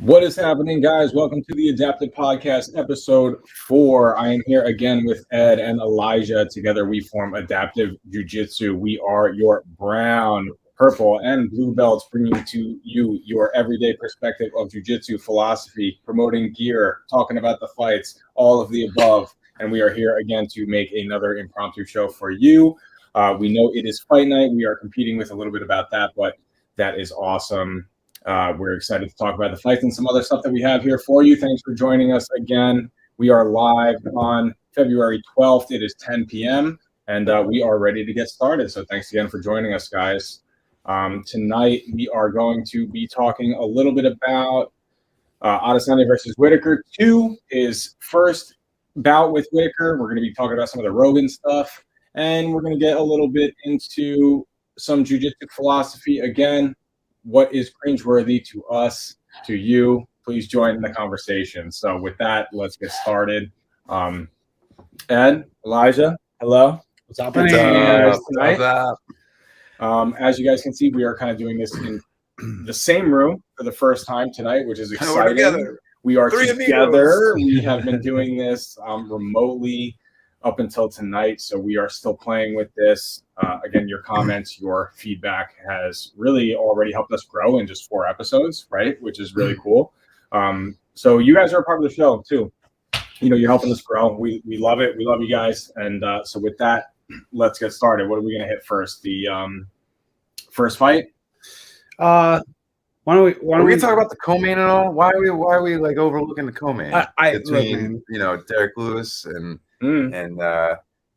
What is happening, guys? Welcome to the Adapted Podcast, episode 4. I am here again with Ed and Elijah. Together, we form Adaptive Jiu Jitsu. We are your brown, purple, and blue belts, bringing to you your everyday perspective of Jiu Jitsu philosophy, promoting gear, talking about the fights, all of the above. And we are here again to make another impromptu show for you. We know it is fight night. We are competing with a little bit about that, but that is awesome. We're excited to talk about the fights and some other stuff that we have here for you. Thanks for joining us again. We are live on February 12th. It is 10 p.m. and we are ready to get started. So thanks again for joining us, guys. Tonight, we are going to be talking a little bit about Adesanya versus Whittaker 2, his first bout with Whittaker. We're going to be talking about some of the Rogan stuff, and we're going to get a little bit into some jiu-jitsu philosophy again. What is cringe-worthy to us, to you? Please join in the conversation. So with that, let's get started. Ed, Elijah, hello. What's up? Tonight. What's up? As you guys can see, we are kind of doing this in the same room for the first time tonight, which is exciting. We are together. We have been doing this remotely up until tonight, so we are still playing with this. Again, your comments, your feedback has really already helped us grow in just 4 episodes, right? Which is really cool. So you guys are a part of the show too. You know, you're helping us grow. We love it. We love you guys. And so with that, let's get started. What are we gonna hit first? The first fight. Why don't we talk about the co-main and all? Why are we like overlooking the co-main between Derek Lewis and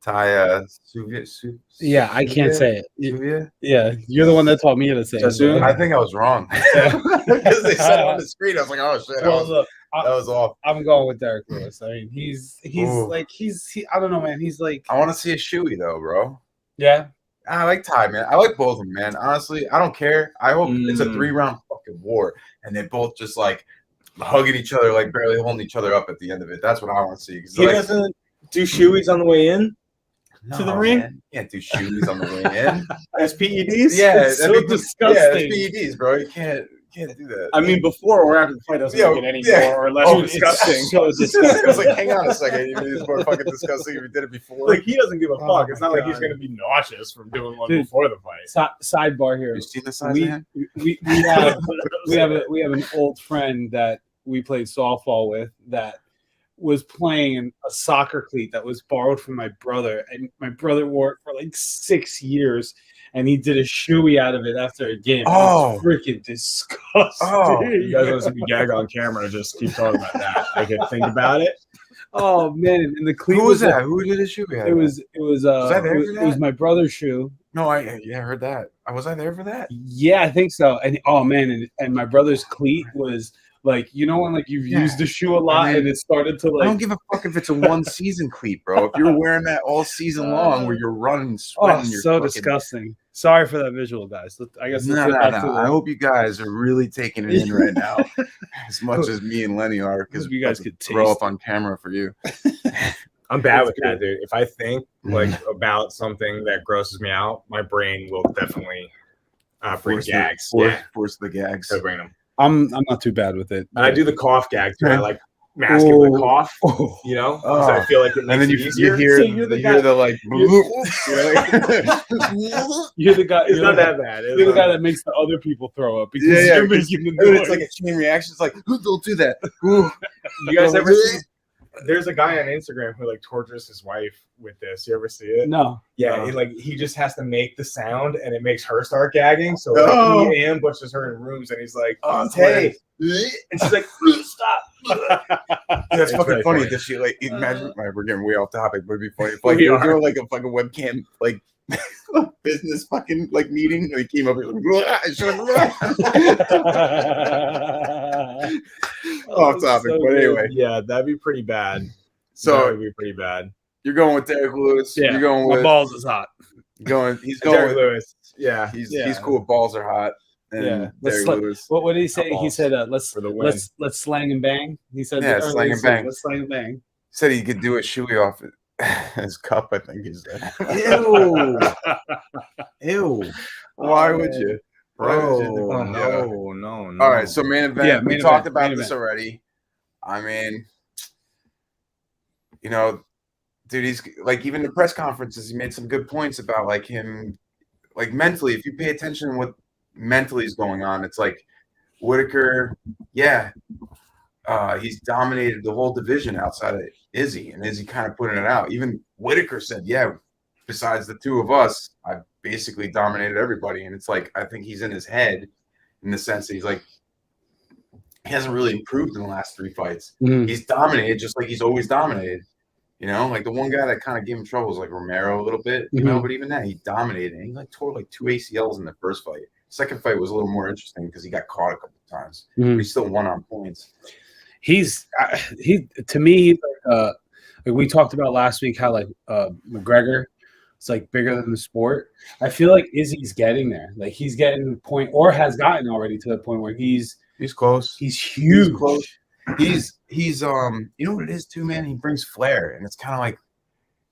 Taya Suvia? Yeah, I can't say it. Suvia? Yeah, you're the one that taught me to say it. I think I was wrong because they said it on the screen. I was like, oh shit, look, that was off. I'm going with Derek Lewis. I mean, he's I don't know, man. He's like, I want to see a shoey though, bro. Yeah, I like Ty, man. I like both of them, man. Honestly, I don't care. I hope it's a 3-round fucking war, and they both just like hugging each other, like barely holding each other up at the end of it. That's what I want to see. He doesn't do shoeys on the way in to the ring. Man. You can't do shoeys on the way in. As PEDs? Yeah, it's so disgusting. Yeah, it's PEDs, bro. You can't do that. I mean, before or after the fight doesn't make it any more or less disgusting. So disgusting. I was like, hang on a second. It's more fucking disgusting if you did it before. Like, he doesn't give a fuck. Oh It's not like he's going to be nauseous from doing one before the fight. Sidebar here. You see the size of him? We have an old friend that we played softball with that was playing in a soccer cleat that was borrowed from my brother, and my brother wore it for like 6 years, and he did a shoey out of it after a game. Oh, freaking disgusting! Oh, you guys want to see me gag on camera? Just keep talking about that. I could think about it. Oh man! And the cleat who was that? Who did a shoey out of it? Was I there for that? It was my brother's shoe. No, I heard that. Was I there for that? Yeah, I think so. And oh man, and my brother's cleat was. Like, you know when like you've used the shoe a lot and it started to like. I don't give a fuck if it's a 1-season cleat, bro. If you're wearing that all season long, where you're running, sweating, you're so fucking... disgusting. Sorry for that visual, guys. I guess. No. I hope you guys are really taking it in right now, as much as me and Lenny are, because you guys could throw up on camera for you. I'm bad with that, dude. If I think like about something that grosses me out, my brain will definitely bring gags. Force the gags. So bring them. I'm not too bad with it. And I do the cough gag too. I like mask it with a cough, you know? So I feel like it makes it easier. You're the guy. It's not that bad. You're the guy that makes the other people throw up because you're making the noise. It's like a chain reaction. It's like, don't do that. You guys ever see? There's a guy on Instagram who like tortures his wife with this. You ever see it? No. Yeah, he just has to make the sound and it makes her start gagging. So he ambushes her in rooms and he's like, hey. And she's like, stop. That's fucking funny. That she like imagine we're getting way off topic, but it'd be funny if like you were like a fucking webcam like business fucking like meeting and he came over like off topic, so but anyway. Yeah, that'd be pretty bad. So that would be pretty bad. You're going with Derek Lewis. Yeah, you're going with my balls is hot. He's going Derek with Lewis. Yeah. He's cool with balls are hot. And Lewis. What did he say? He said, "Let's slang and bang." He said, slang and bang. Let's slang and bang." Said he could do a shoey off his cup. I think he said. Ew. Why would you? Bro, Yeah. no. All right, so main event. Yeah, we main talked event, about main this event. already. I mean, you know, dude, he's like even the press conferences. He made some good points about like him, like mentally. If you pay attention to what mentally is going on, it's like Whittaker. Yeah, he's dominated the whole division outside of Izzy, and Izzy kind of putting it out. Even Whittaker said, "Yeah, besides the two of us, I basically dominated everybody." And it's like I think he's in his head in the sense that he's like he hasn't really improved in the last 3 fights. Mhm. He's dominated just like he's always dominated. You know, like the one guy that kind of gave him trouble was like Romero a little bit, you know, but even then he dominated. And he like tore like 2 ACLs in the first fight. Second fight was a little more interesting because he got caught a couple of times. But he still won on points. He's to me, he's like we talked about last week how like McGregor is like bigger than the sport. I feel like Izzy's getting there. Like he's getting to the point, or has gotten already to the point where he's close. He's huge. He's close. He's you know what it is too, man? He brings flair, and it's kind of like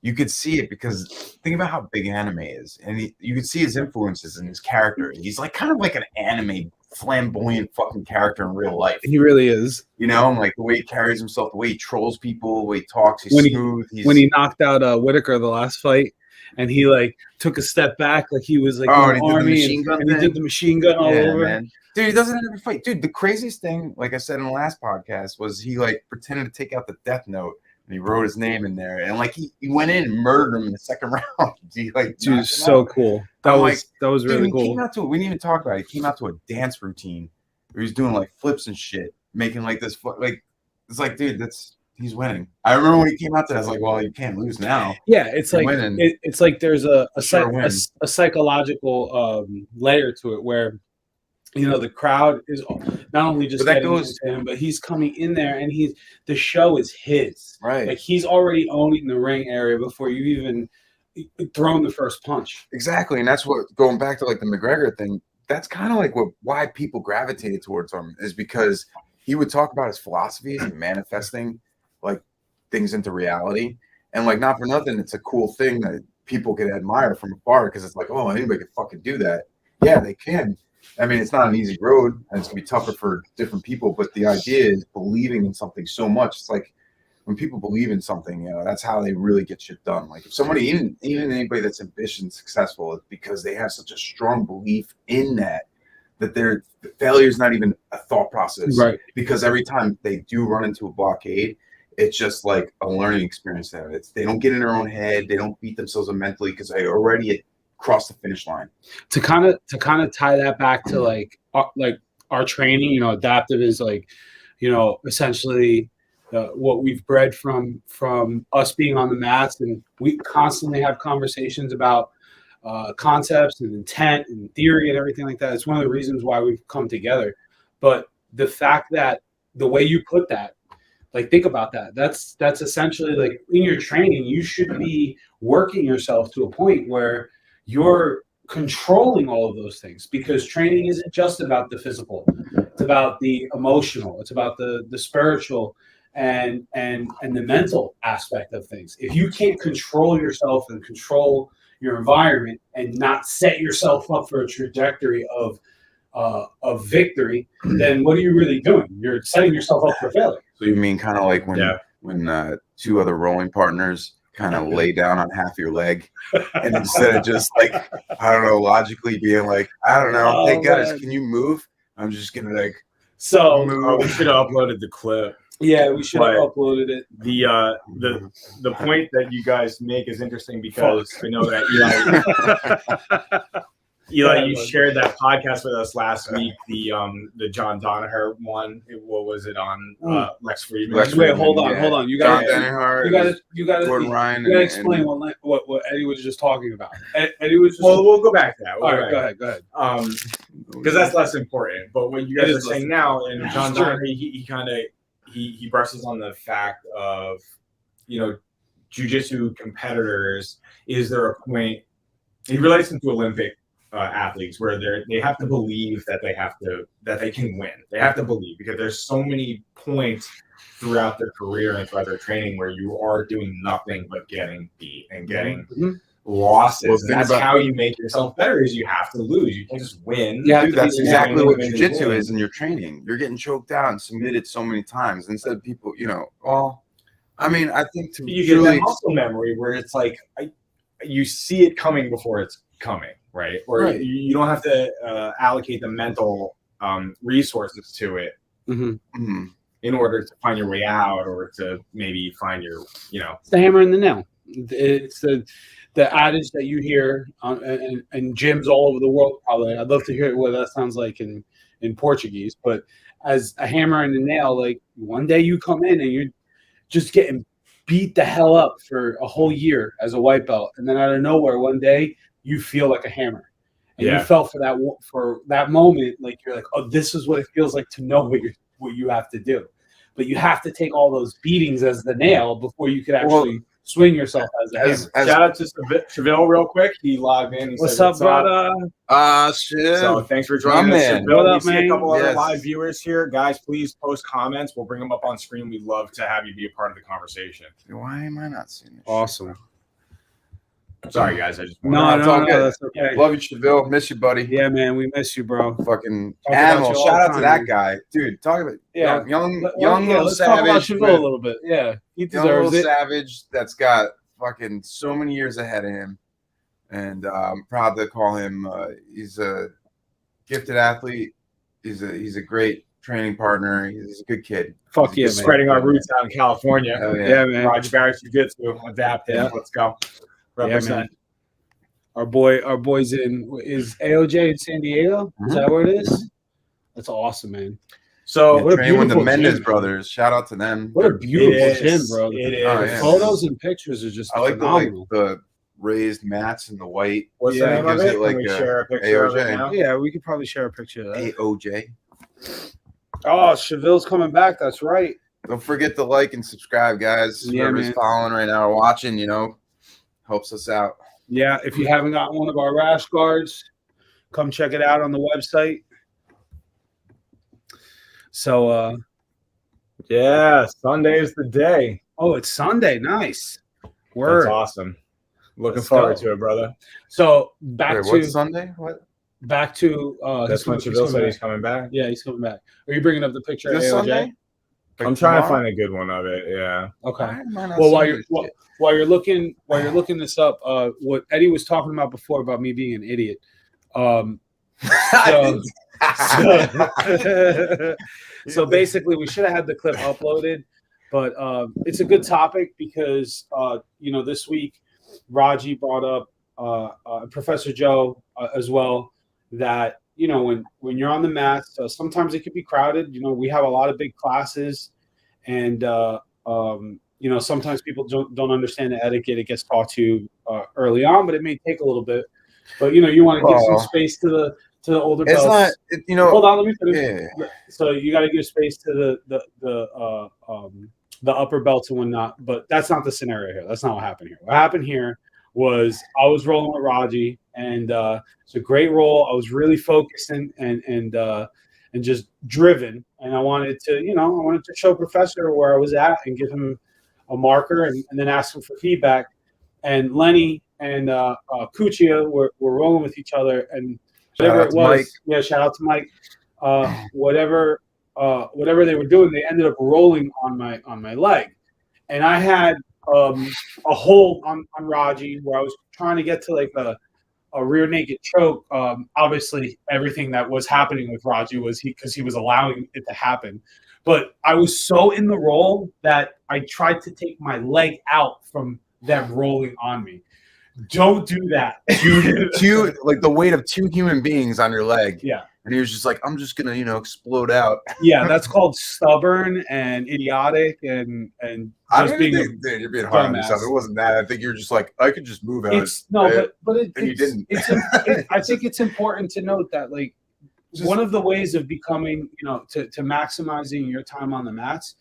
you could see it because think about how big anime is, and you could see his influences in his character. He's like kind of like an anime flamboyant fucking character in real life. He really is. You know, and like the way he carries himself, the way he trolls people, the way he talks, he's smooth. When he knocked out Whittaker the last fight, and he like took a step back, like he was like and in the army, and he did the machine gun all over. Man. Dude, he doesn't ever fight. Dude, the craziest thing, like I said in the last podcast, was he like pretended to take out the death note and he wrote his name in there, and like he went in and murdered him in the second round. He like, dude, so cool. That was really cool. Came out to we didn't even talk about it. He came out to a dance routine where he's doing like flips and shit, making like this like it's like, dude, he's winning. I remember when he came out to that, I was like, well, you can't lose now. Yeah, it's like it's like there's a psychological layer to it where you know the crowd is not only just getting into him, but he's coming in there and the show is his. Right. Like he's already owning the ring area before you even thrown the first punch. Exactly, and that's what going back to like the McGregor thing. That's kind of like why people gravitated towards him is because he would talk about his philosophies and manifesting like things into reality, and like not for nothing, it's a cool thing that people could admire from afar because it's like, oh, anybody could fucking do that. Yeah, they can. I mean, it's not an easy road, and it's gonna be tougher for different people. But the idea is believing in something so much. It's like when people believe in something, you know, that's how they really get shit done. Like if somebody, even anybody that's ambitious and successful, it's because they have such a strong belief in that their failure is not even a thought process. Right. Because every time they do run into a blockade, it's just like a learning experience there. They don't get in their own head. They don't beat themselves up mentally because they already crossed the finish line. To kind of tie that back to like our training, you know, adaptive is like, you know, essentially what we've bred from us being on the mats, and we constantly have conversations about concepts and intent and theory and everything like that. It's one of the reasons why we've come together. But the fact that the way you put that, like think about that. That's essentially like in your training, you should be working yourself to a point where you're controlling all of those things, because training isn't just about the physical. It's about the emotional. It's about the spiritual and the mental aspect of things. If you can't control yourself and control your environment and not set yourself up for a trajectory of victory, then what are you really doing? You're setting yourself up for failure. So you mean kind of like when two other rowing partners kind of lay down on half your leg, and instead of just like, I don't know, logically being like, I don't know, hey guys, can you move? I'm just gonna like. So we should have uploaded the clip. Yeah, we should have uploaded it. The point that you guys make is interesting because I know that Eli, you shared that podcast with us last week. The John Danaher one. What was it on? Lex Friedman. Wait, hold on. You got to Gordon Ryan. You got to explain what Eddie was just talking about. Eddie was just. Well, we'll go back to that. All right, go ahead. Because that's less important. But what you guys are saying now, and John Danaher, he brushes on the fact of, you know, jiu-jitsu competitors. Is there a point? He relates them to Olympic athletes where they have to believe that they can win. They have to believe, because there's so many points throughout their career and throughout their training where you are doing nothing but getting beat and getting losses. Well, And that's how you make yourself better. Is you have to lose. You can't just win. Yeah, dude, that's exactly what win, jiu-jitsu win. is in your training. You're getting choked out and submitted so many times. Instead, people, well, I mean, I think to you get that muscle memory where it's like you see it coming before it's coming, right? Or Right. you don't have to allocate the mental resources to it in order to find your way out, or to maybe find your, It's the hammer and the nail. It's the adage that you hear in gyms all over the world. Probably, I'd love to hear what that sounds like in Portuguese. But as a hammer and a nail, like one day you come in and you're just getting beat the hell up for a whole year as a white belt, and then out of nowhere one day you feel like a hammer, and you felt for that moment, like you're like, oh, this is what it feels like to know what you have to do. But you have to take all those beatings as the nail before you could actually swing yourself as a hammer. Shout out to Cheville real quick. He logged in. He What's said, up, brother? Shit. So thanks for joining us, man. Cheville. What We up, see man? a couple other Yes. live viewers here. Guys, please post comments. We'll bring them up on screen. We'd love to have you be a part of the conversation. Why am I not seeing this? Awesome. Sorry, guys. I just No, it's all good. that's okay. Love you, Cheville. Miss you, buddy. Yeah, man, we miss you, bro. Fucking Talk about animal. you all Shout the out to time, that dude. guy, dude. Talk about young Let's little talk about savage. Cheville a little bit. Yeah, he Young deserves little it. savage that's got fucking so many years ahead of him, and I'm proud to call him. He's a gifted athlete. He's a great training partner. He's a good kid. Fuck yeah, man. spreading our roots out in California. Hell Yeah, man. Roger Barrett Jiu-Jitsu, adaptive. Yeah. Let's go. Represent. man. Our boy's is AOJ in San Diego. Is that where it is? That's awesome, man. So what a Train with the beautiful Mendez gym. brothers. Shout out to them. What a beautiful It gym, is. bro. It The is. photos and pictures are just I like phenomenal. the raised mats and the white. what's Yeah, the name of gives it? it like Can we a share a picture of AOJ. it now? Yeah, we could probably share a picture of that. AOJ. Oh, Cheville's coming back. That's right. Don't forget to like and subscribe, guys. Yeah, Whoever's man. following right now or watching, helps us out. Yeah, if you haven't got one of our rash guards, come check it out on the website. So, Yeah, Sunday is the day. oh, it's Sunday. Nice. That's Word. awesome. Looking Let's forward go. to it, brother. So Wait, what's Sunday? What? back to That's when Cheville said he's coming back. Yeah, he's coming back. Are you bringing up the picture Is of this AOJ? Sunday? Like I'm trying to tomorrow? find a good one of it. Yeah. Okay. Why am I not Well, while seeing you're this while, shit? while you're looking this up, what Eddie was talking about before about me being an idiot. So basically, we should have had the clip uploaded, but it's a good topic because this week Radji brought up Professor Joe as well that when you're on the mats, sometimes it could be crowded. We have a lot of big classes, and sometimes people don't understand the etiquette. It gets taught to you early on, but it may take a little bit. But you want to give some space to the older It's belts. not, Hold on, let me finish. yeah. So you got to give space to the upper belts and whatnot, but that's not the scenario here. That's not what happened here. What happened here was I was rolling with Radji, and it's a great roll. I was really focused and just driven, and I wanted to show Professor where I was at and give him a marker and then ask him for feedback. And Lenny and Kuchia were rolling with each other, and whatever it was, Mike. yeah, shout out to Mike. Whatever they were doing, they ended up rolling on my leg, and I had a hold on Radji where I was trying to get to like a rear naked choke. Obviously, everything that was happening with Radji was because he was allowing it to happen. But I was so in the roll that I tried to take my leg out from them rolling on me. Don't do that. Two like the weight of two human beings on your leg. Yeah. And he was just like, I'm just gonna, explode out. Yeah, that's called stubborn and idiotic and I just don't being think dude, you're being hard on dumbass. yourself. It wasn't that. I think you're just like, I could just move out. it's no, right? but And you didn't. I think it's important to note that like one of the ways of becoming, to maximizing your time on the mats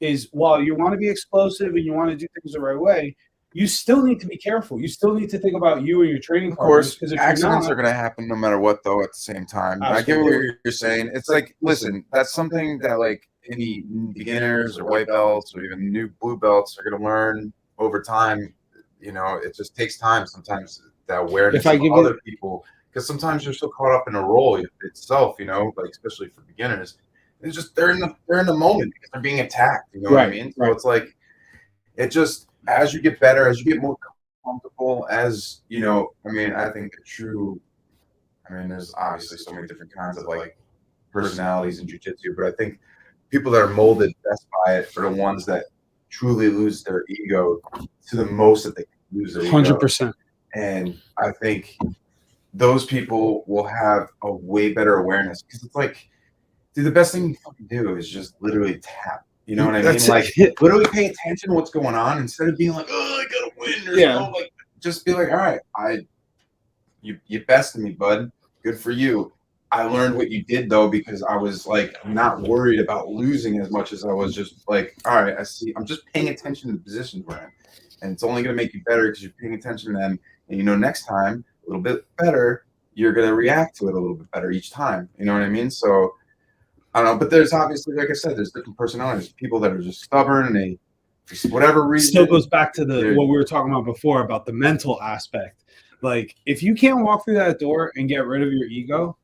is while you want to be explosive and you want to do things the right way, you still need to be careful. You still need to think about you and your training Of course, partners. Because accidents are going to happen no matter what, though, at the same time. And I get what you're saying. It's like, listen, that's something that, like, any beginners or white belts or even new blue belts are going to learn over time. it just takes time sometimes, that awareness If I of give other people, because sometimes you're so caught up in a role itself, like especially for beginners. It's just they're in the moment because they're being attacked. You know what I mean? So it's like it just, as you get better, as you get more comfortable, as I think there's obviously so many different kinds of like personalities in jiu-jitsu, but I think people that are molded best by it are the ones that truly lose their ego to the most that they can lose their ego. 100%. And I think those people will have a way better awareness, because it's like, dude, the best thing you fucking do is just literally tap. You know what I mean? Like, literally pay attention to what's going on instead of being like, oh, I gotta win. Or like, just be like, all right, you bested me, bud. Good for you. I learned what you did though, because I was like not worried about losing as much as I was just like, all right, I see. I'm just paying attention to the positions we're in, and it's only gonna make you better because you're paying attention to them. And next time a little bit better, you're gonna react to it a little bit better each time. You know what I mean? So I don't know, but there's obviously, like I said, there's different personalities. People that are just stubborn, and they, for whatever reason, still goes back to what we were talking about before about the mental aspect. Like, if you can't walk through that door and get rid of your ego,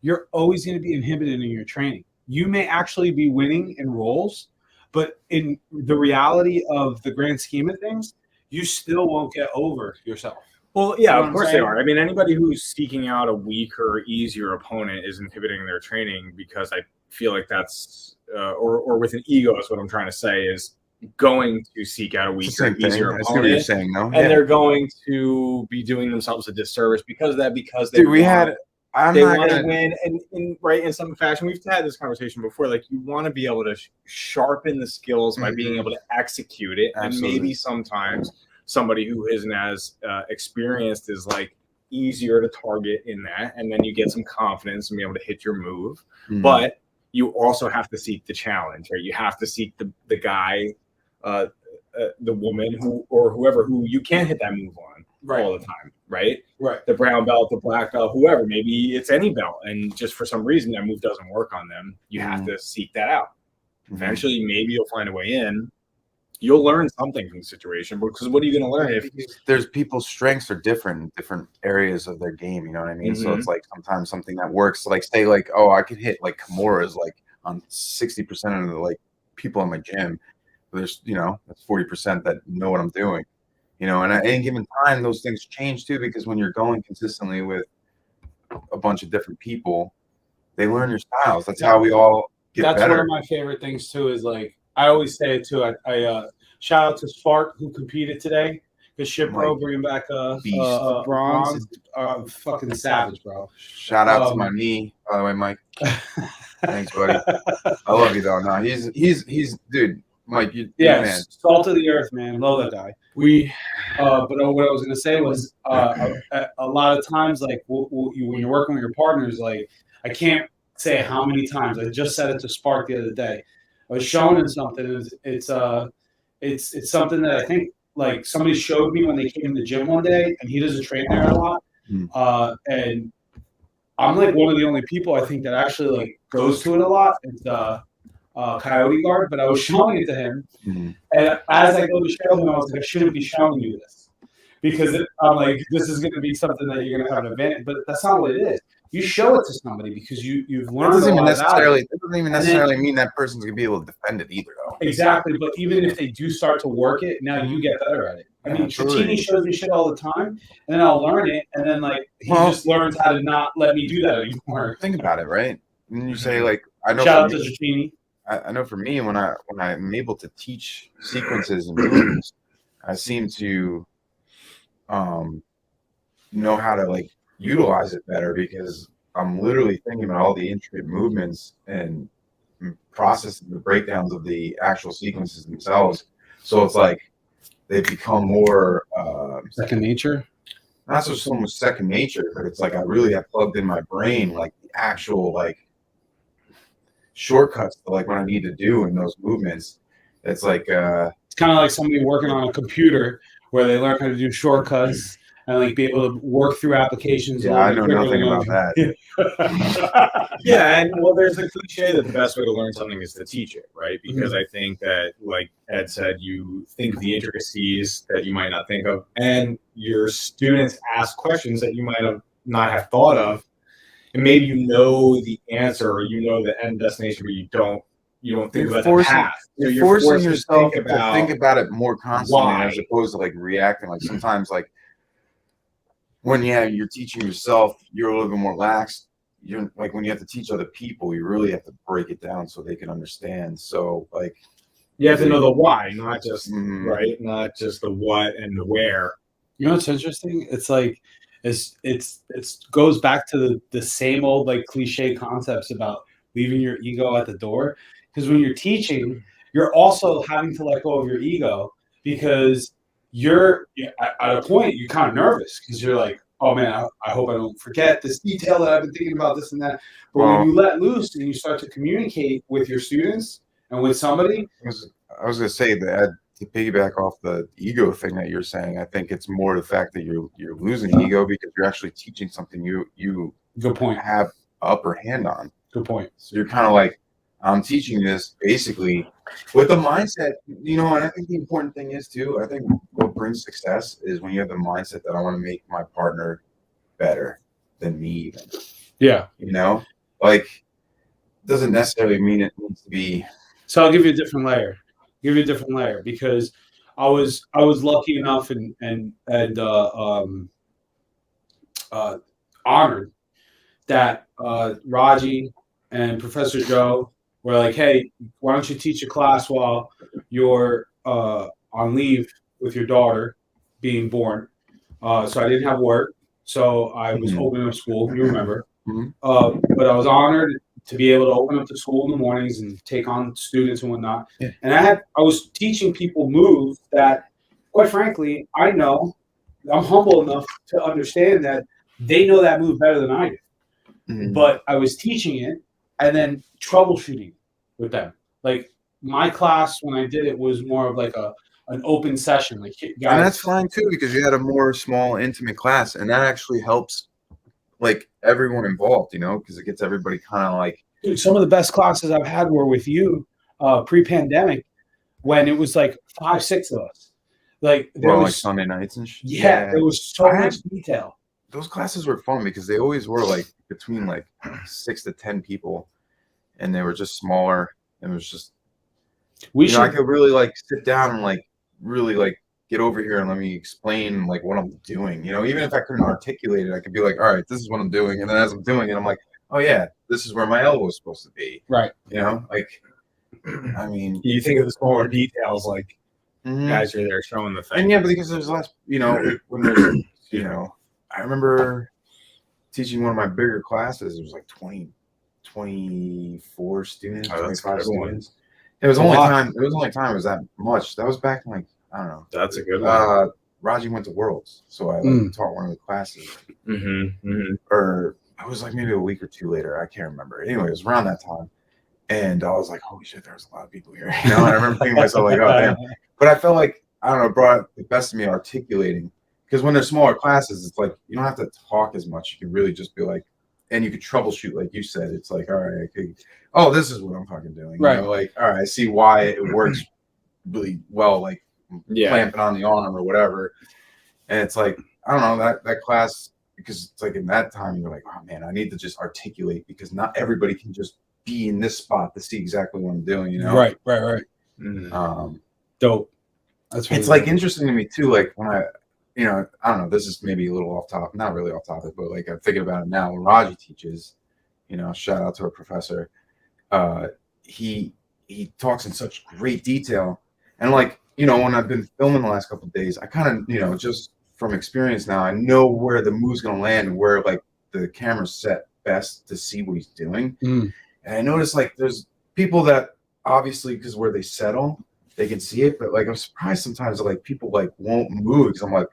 you're always going to be inhibited in your training. You may actually be winning in roles, but in the reality of the grand scheme of things, you still won't get over yourself. Well, yeah, of course they are. I mean, anybody who's seeking out a weaker, easier opponent is inhibiting their training, because I feel like that's, or with an ego is what I'm trying to say, is going to seek out a weaker, easier opponent. What you're saying, no? And they're going to be doing themselves a disservice because of that, because they they want to win. And in some fashion, we've had this conversation before, like, you want to be able to sharpen the skills by being able to execute it. Absolutely. And maybe sometimes somebody who isn't as experienced is like easier to target in that, and then you get some confidence and be able to hit your move. But you also have to seek the challenge, right? You have to seek the guy, the woman or whoever who you can't hit that move on all the time, right? The brown belt, the black belt, whoever, maybe it's any belt, and just for some reason that move doesn't work on them. You have to seek that out. Eventually, maybe you'll find a way in. You'll learn something from the situation, because what are you going to learn if there's people's strengths are different in different areas of their game? You know what I mean? So it's like sometimes something that works, like say like, oh, I could hit like Kimura's like on 60% of the like people in my gym. But there's that's 40% that know what I'm doing. And at any given time, those things change too, because when you're going consistently with a bunch of different people, they learn your styles. That's how we all get better. That's one of my favorite things too. Is like, I always say it too. I shout out to Spark, who competed today. Good shit, bro. Bringing back a bronze. Fucking savage, bro. Shout out to my knee, by the way, Mike. Thanks, buddy. I love you though. No, he's dude. Mike, man. Salt of the earth, man. Love that guy. But what I was gonna say was, a lot of times, like when you're working with your partners, like, I can't say how many times. I just said it to Spark the other day. I was showing him something. It's something that I think, like, somebody showed me when they came in the gym one day, and he doesn't train there a lot. And I'm like one of the only people I think that actually like goes to it a lot. It's Coyote Guard, but I was showing it to him, and as I go to show him, I was like, I shouldn't be showing you this, because I'm like, this is going to be something that you're going to have an advantage. But that's not what it is. You show it to somebody because you've learned. It doesn't even necessarily mean that person's gonna be able to defend it either, though. Exactly, but even if they do start to work it, now you get better at it. I mean, Chatini shows me shit all the time, and then I'll learn it, and then like he just learns how to not let me do that anymore. Think about it, right? And you say like, I know. Shout out to Chatini. I know for me, when I'm able to teach sequences and moves, I seem to know how to like utilize it better, because I'm literally thinking about all the intricate movements and processing the breakdowns of the actual sequences themselves. So it's like they become more second nature. Not so much second nature, but it's like I really have plugged in my brain like the actual like shortcuts to like what I need to do in those movements. It's like it's kind of like somebody working on a computer where they learn how to do shortcuts. and like be able to work through applications. Yeah, I know nothing about that. Yeah, and well, there's the cliche that the best way to learn something is to teach it, right? Because I think that, like Ed said, you think of the intricacies that you might not think of, and your students ask questions that you might not have thought of, and maybe you know the answer or you know the end destination, but you don't think about the path. So You're forcing yourself to think about it more constantly why. as opposed to like reacting. Like sometimes, like when you're teaching yourself, you're a little bit more lax. You're like when you have to teach other people, you really have to break it down so they can understand. So like You have to know the why, not just right, not just the what and the where. You know what's interesting? It's like it's goes back to the same old like cliche concepts about leaving your ego at the door. Because when you're teaching, you're also having to let go of your ego because you're at a point you're kind of nervous because you're like, oh man, I hope I don't forget this detail that I've been thinking about, this and that. But when you let loose and you start to communicate with your students and with somebody, I was gonna say that to piggyback off the ego thing that you're saying, I think it's more the fact that you're losing ego because you're actually teaching something you good point, have upper hand on. Good point. So you're kind of like, I'm teaching this basically with the mindset, and I think the important thing is too, I think what brings success is when you have the mindset that I want to make my partner better than me even. Yeah. Like doesn't necessarily mean it needs to be. So I'll give you a different layer. Because I was lucky enough and honored that Radji and Professor Joe were like, hey, why don't you teach a class while you're on leave with your daughter being born? So I didn't have work, so I was opening up school. You remember? But I was honored to be able to open up the school in the mornings and take on students and whatnot. Yeah. And I was teaching people moves that, quite frankly, I know. I'm humble enough to understand that they know that move better than I do. Mm-hmm. But I was teaching it and then troubleshooting with them. Like my class, when I did it, was more of like an open session. Like guys, and that's fine too because you had a more small, intimate class, and that actually helps. Like everyone involved, because it gets everybody kind of like. Dude, some of the best classes I've had were with you pre-pandemic when it was like 5-6 of us. Like there was like Sunday nights and shit. Yeah, there was so much detail. Those classes were fun because they always were like between like 6 to 10 people, and they were just smaller. And it was just I could really like sit down and like really like get over here and let me explain like what I'm doing. Even if I couldn't articulate it, I could be like, all right, this is what I'm doing. And then as I'm doing it, I'm like, oh yeah, this is where my elbow is supposed to be. Right. Like, I mean, you think of the smaller details, like guys are there showing the thing. And yeah, but because there's less, when there's, I remember teaching one of my bigger classes. It was like 24 students, 25 students. It was only time it was that much. That was back in like, I don't know. That's a good one. Radji went to Worlds, so I taught one of the classes. Or I was like maybe a week or two later. I can't remember. Anyway, it was around that time, and I was like, "Holy shit, there's a lot of people here." And I remember thinking to myself like, "Oh damn!" But I felt like I don't know, brought the best of me articulating because when there's smaller classes, it's like you don't have to talk as much. You can really just be like, and you could troubleshoot, like you said. It's like, all right, this is what I'm fucking doing. Right. Like, all right, I see why it works really well. Like. Clamping on the arm or whatever, and it's like I don't know that class because it's like in that time you're like, oh man, I need to just articulate because not everybody can just be in this spot to see exactly what I'm doing, Right. Dope. That's it's like interesting to me too. Like when I don't know, this is maybe a little off topic, not really off topic, but like I'm thinking about it now. When Radji teaches, shout out to our professor. He talks in such great detail, and like. When I've been filming the last couple of days, I kind of, just from experience now, I know where the move's going to land and where like the camera's set best to see what he's doing. And I noticed like there's people that obviously because where they settle, they can see it. But like I'm surprised sometimes that like people like won't move because I'm like,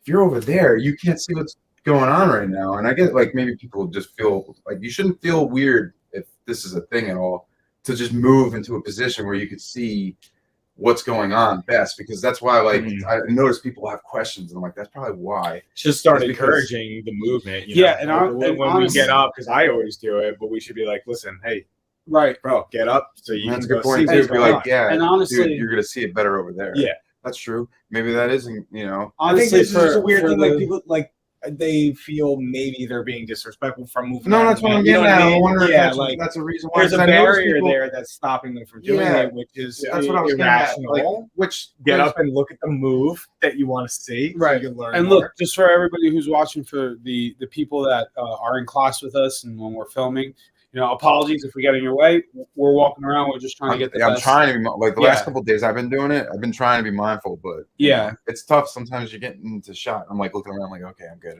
if you're over there, you can't see what's going on right now. And I get like maybe people just feel like you shouldn't feel weird if this is a thing at all to just move into a position where you could see what's going on best, because that's why I notice people have questions and I'm like, that's probably why. Just start encouraging the movement. You know? And when we get up, because I always do it, but we should be like, listen, hey, right, bro, get up so you that's can a good go point see too. what's Be going like, on. yeah, and honestly, dude, you're gonna see it better over there. Yeah, that's true. Maybe that isn't. I think this is just a weird thing. Like people they feel maybe they're being disrespectful from moving. No, that's what I'm getting at. I wonder if that's a reason why. There's a barrier there that's stopping them from doing it, which is that's what I was irrational. getting at. Which get up and look at the move that you want to see, right? So you can learn and more. Look, just for everybody who's watching, for the people that are in class with us and when we're filming, apologies if we get in your way. We're walking around. We're just trying to get the best. I'm trying to be the last couple of days I've been doing it. I've been trying to be mindful, but it's tough. Sometimes you get into shot. I'm like looking around, like, okay, I'm good.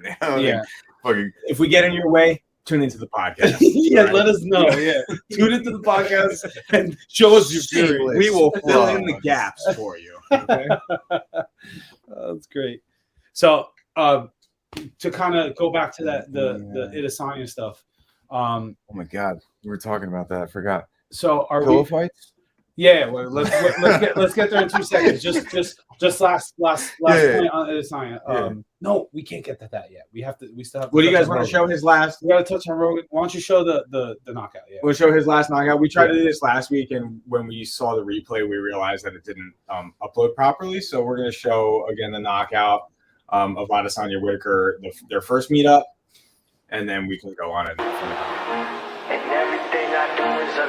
If we get in your way, tune into the podcast. Let us know. Tune into the podcast and show us your feelings. We will fill in the gaps for you. Okay? That's great. So to kind of go back to the Adesanya stuff. Oh my God, we were talking about that. I forgot. So are pillow fights? Yeah, well, let's get there in 2 seconds. Just last point on Adesanya. No, we can't get to that yet. We still have. What do you guys want to show his last? We got to touch on Rogan. Why don't you show the knockout? Yeah, we'll show his last knockout. We tried to do this last week, and when we saw the replay, we realized that it didn't upload properly. So we're going to show again the knockout of Adesanya Whittaker, their first meetup, and then we can go on it.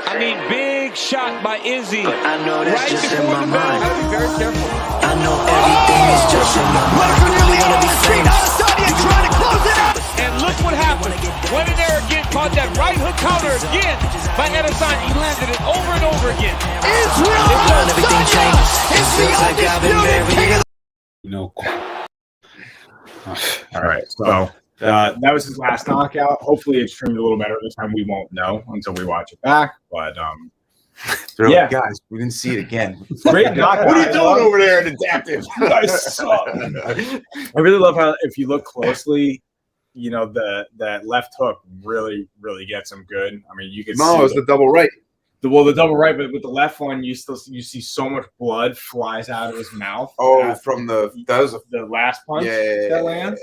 I mean, big shot by Izzy. But I know that's just in my mind. Gotta be very careful. I know everything is just in my mind. You really want to be famous. Adesanya trying to close it out. And look what happened. Went in there again, caught that right hook counter again by Adesanya. He landed it over and over again. Israel Adesanya is the undisputed All right, so that was his last knockout. Hopefully, it streamed a little better this time. We won't know until we watch it back. But like, guys, we didn't see it again. Great knockout. What are you doing over there at Adaptive? You guys suck. I really love how, if you look closely, that left hook really gets him good. I mean, you can see it's the double right. The double right, but with the left one, you see so much blood flies out of his mouth. Oh, from the last punch that lands.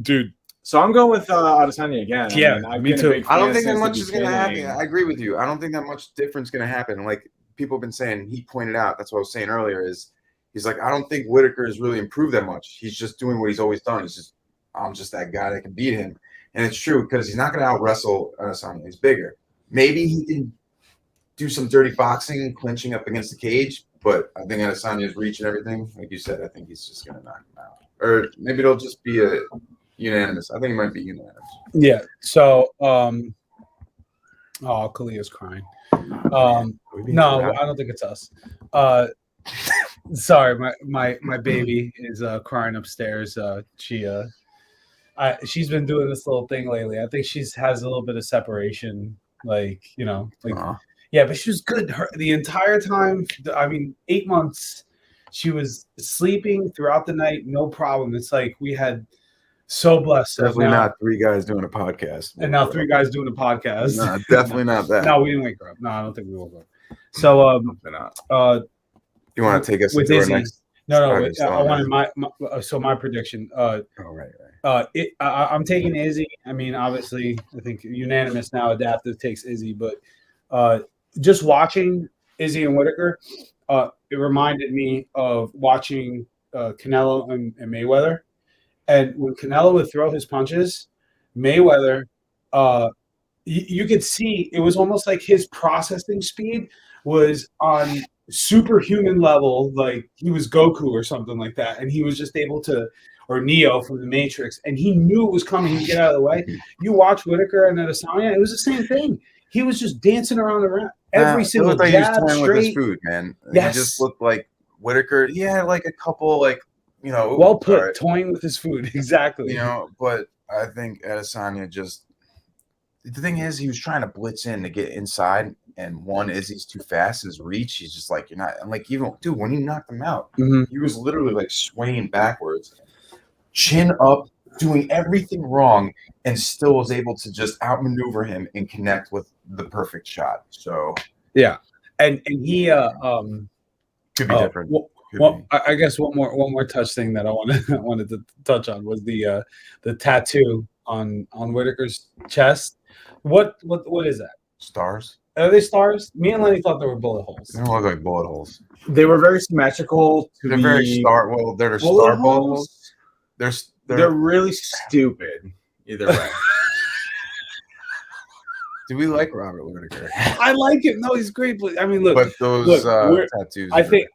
Dude. So I'm going with Adesanya again. Yeah, me too. I don't think that much is going to happen. I agree with you. I don't think that much difference is going to happen. Like people have been saying, he pointed out, that's what I was saying earlier, is he's like, I don't think Whittaker has really improved that much. He's just doing what he's always done. I'm just that guy that can beat him. And it's true, because he's not going to out-wrestle Adesanya. He's bigger. Maybe he can do some dirty boxing, clinching up against the cage, but I think Adesanya's reach and everything, like you said, I think he's just going to knock him out. Or maybe it'll just be a unanimous. I think it might be unanimous. Yeah. So, Kalia's crying. No, I don't think it's us. Sorry, my baby is crying upstairs. She's been doing this little thing lately. I think has a little bit of separation, yeah, but she was good the entire time. I mean, 8 months. She was sleeping throughout the night, no problem. It's like we had so blessed. Definitely not 3 guys doing a podcast. And now 3 guys doing a podcast. No, definitely not that. No, we didn't wake her up. No, I don't think we woke her up. So, you want to take us with into Izzy? our next? No. I wanted my prediction. Right. I'm taking Izzy. I mean, obviously, I think unanimous now. Adaptive takes Izzy, but just watching Izzy and Whittaker, it reminded me of watching Canelo and Mayweather. And when Canelo would throw his punches, Mayweather, you could see it was almost like his processing speed was on superhuman level, like he was Goku or something like that. And he was just able to, or Neo from the Matrix, and he knew it was coming to get out of the way. You watch Whittaker and Adesanya, it was the same thing. He was just dancing around every single like jab, he was toying straight. with his food, man. Yes. He just looked like Whittaker. Yeah, like a couple, well put, toying with his food. Exactly. But I think Adesanya the thing is, he was trying to blitz in to get inside, and he's too fast. His reach, he's just like, you're not. I'm like, even dude, when he knocked him out, he was literally like swaying backwards, chin up, doing everything wrong, and still was able to just outmaneuver him and connect with the perfect shot. So yeah. and he Could be different. Well, I guess one more touch thing that I wanted to touch on was the tattoo on Whittaker's chest. What is that? Stars? Are they stars? Me and Lenny thought they were bullet holes. They don't look like bullet holes. They were very symmetrical. They're very star. Well, they're star bullet holes. They're really stupid. Either way. Do we like Robert Whittaker? I like him. No, he's great. But I mean, look. But those tattoos. I think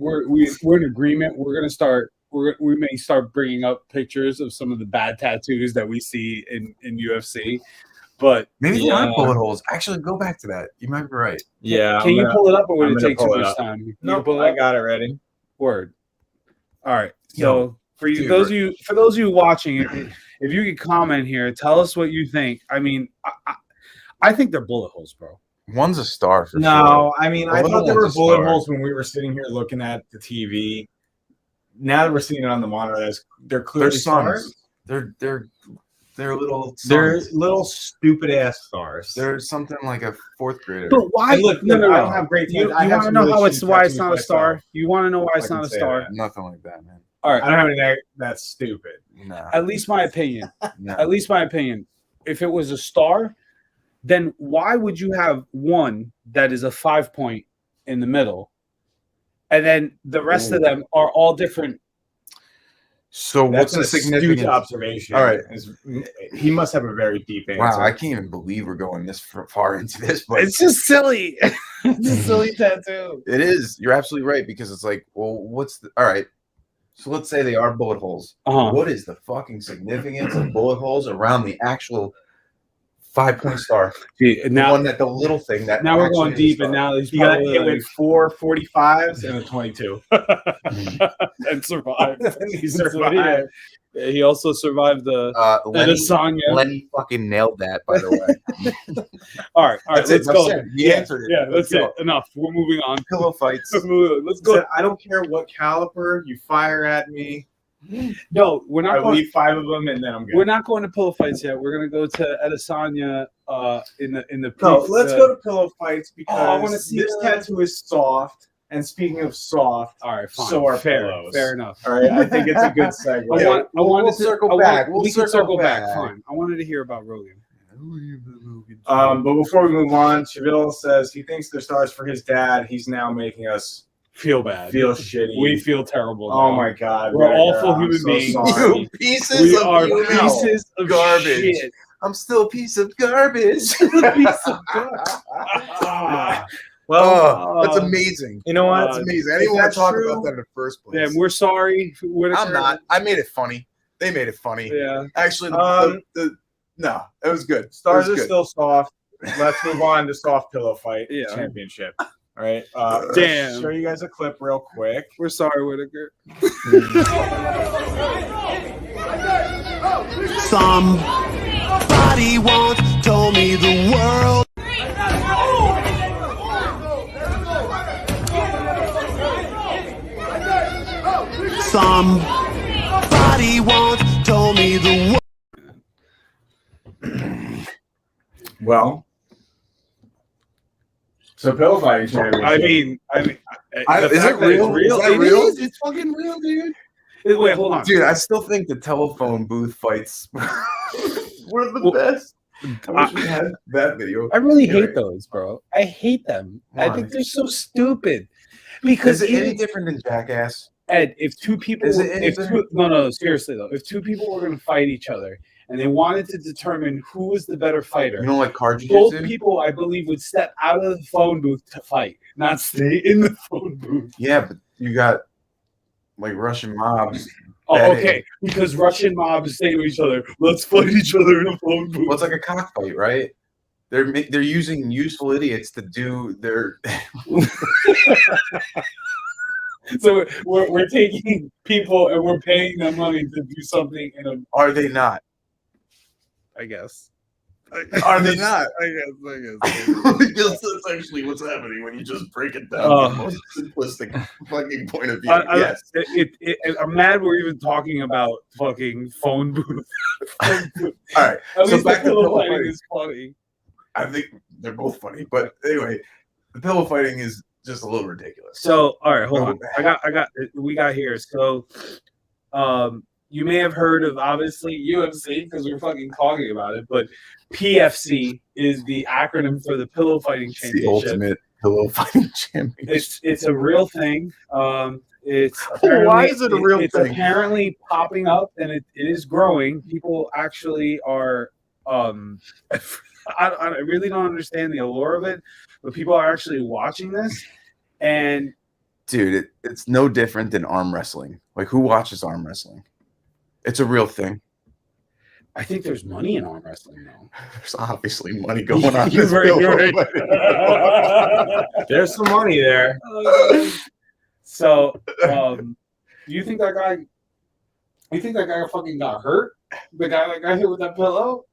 we're in agreement. We're gonna start. We may start bringing up pictures of some of the bad tattoos that we see in UFC. But maybe they aren't bullet holes. Actually, go back to that. You might be right. Yeah. Can you pull it up, or would it take too much time? No, I got it ready. Word. All right. So for those of you watching, if you could comment here, tell us what you think. I mean, I think they're bullet holes, bro. One's a star for sure. No, I mean, I thought they were bullet star. holes when we were sitting here looking at the TV. Now that we're seeing it on the monitor, they're clearly stars. They're little. They're little stupid ass stars. They're something like a fourth grader. But why? Look, no. I don't have great. You want to know why it's not a star? You want to know why it's not a star? Nothing like that, man. All right. I don't have anything that's stupid. No. At least my opinion. No. At least my opinion. If it was a star, then why would you have one that is a 5 point in the middle, and then the rest of them are all different? So what's the significance? Huge observation. All right. He must have a very deep answer. Wow, I can't even believe we're going this far into this, but It's just silly. It's a silly tattoo. it is. You're absolutely right, because it's like, well, all right. So let's say they are bullet holes. What is the fucking significance of bullet holes around the actual 5 point star? Now, the little thing that. now we're going deep, and now he's He got probably hit with 4 45s and a 22. and survived. He survived. Yeah, he also survived the Adesanya. Lenny fucking nailed that, by the way. All right, That's let's it. go. He answered it. Yeah, that's Let's it. Enough. We're moving on. Pillow fights. Let's Go. go. I don't care what caliber you fire at me. No, we're I not going. leave 5 of them, and then I'm good. We're not going to pillow fights yet. We're going to go to Adesanya in the. No, let's go to pillow fights because I wanna see this tattoo is soft. And speaking of soft, all right, fine. So are fair. pillows. Fair enough. All right, I think it's a good segue. We'll circle back. We can circle back. Fine. I wanted to hear about Rogan. But before we move on, Cheville says he thinks they're stars for his dad. He's now making us feel bad. Feel shitty. We feel terrible. Oh now. my god, we're awful human beings. You pieces we of are human pieces of garbage. shit. I'm still a piece of garbage. Piece of garbage. Well, that's amazing. You know what? That's amazing. I didn't want to talk about that in the first place. Yeah, we're sorry. I'm not. I made it funny. They made it funny. Yeah. Actually, no, it was good. Stars are still soft. Let's move on to soft pillow fight championship. All right. Damn. Show you guys a clip real quick. We're sorry, Whittaker. Somebody once told me the world. Somebody once told me the world. Well, so pillow fighting championship. I mean, is it real? Is that real? It's fucking real, dude. Wait, hold on, dude. I still think the telephone booth fights were the best. I wish we had that video. I really hate those, bro. I hate them. Why? I think they're so stupid. Because Is it any different than Jackass? Ed, if two people, seriously though, if two people were going to fight each other and they wanted to determine who was the better fighter, You don't like car both jiu-jitsu? people, I believe, would step out of the phone booth to fight, not stay in the phone booth. Yeah, but you got like Russian mobs. Oh, betting. okay. Because Russian mobs say to each other, "Let's fight each other in a phone booth." Well, it's like a cockfight, right? They're using useful idiots to do their. So we're taking people and we're paying them money to do something in a. Are they not? I guess. Are they not? I guess. Because that's actually what's happening when you just break it down to the most simplistic fucking point of view. Yes. I'm mad we're even talking about fucking phone booth. All right. At So least back to the pillow fighting fighting. is funny. I think they're both funny, but anyway, The pillow fighting is just a little ridiculous. So, all right, hold on. We got here. So, you may have heard of obviously UFC because we're fucking talking about it, but PFC is the acronym for the Pillow Fighting It's Championship. the ultimate pillow fighting championship. It's a real thing. It's Why is it a real it's thing? apparently popping up and it is growing. People actually are. I really don't understand the allure of it, but people are actually watching this. And Dude, it's no different than arm wrestling. Like, who watches arm wrestling? It's a real thing. I think there's money in arm wrestling now. There's obviously money going on. You're right. There's some money there. So, you think that guy? You think that guy fucking got hurt? The guy that got hit with that pillow?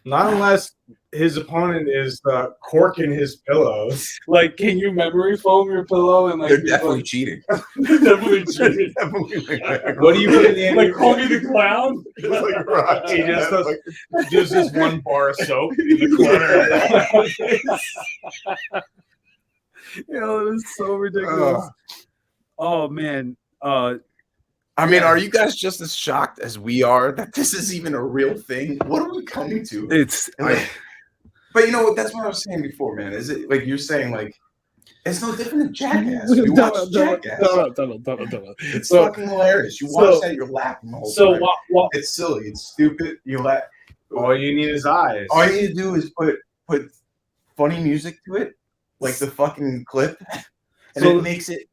Not unless his opponent is corking his pillows. Like, can you memory foam your pillow and like? They're definitely cheating. They're definitely cheating. What do you put in the end? Like Corky the Clown? Like Radji. He just does just this one bar of soap in the corner. It was so ridiculous. Oh man. I mean, are you guys just as shocked as we are that this is even a real thing? What are we coming to? But you know what? That's what I was saying before, man. Is it like you're saying, like, it's no different than Jackass. You watch Jackass. It's fucking hilarious. You watch that, you're laughing the whole time. It's silly. It's stupid. You laugh. All you need is eyes. All you need to do is put funny music to it, like the fucking clip, and it makes it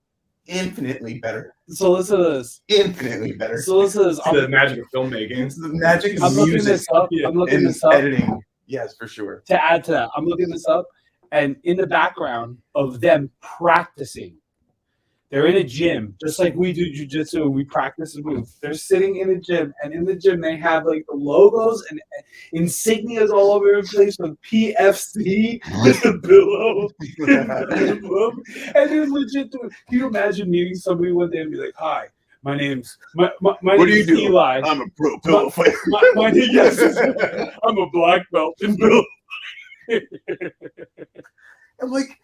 infinitely better. So listen to this. Infinitely better. So listen to this. It's the magic of filmmaking. It's the magic of I'm looking music this up. I'm looking and this up. editing. Yes, for sure. To add to that, I'm looking this up, and in the background of them practicing, they're in a gym, just like we do jujitsu and we practice and move. They're sitting in a gym, and in the gym they have like the logos and insignias all over the place with PFC with the pillow. And they're legit doing. Can you imagine meeting somebody one day and be like, "Hi, my name's my What name do you is do? Eli. I'm a pro pillow fighter. My name, yes, I'm a black belt in pillow." I'm like,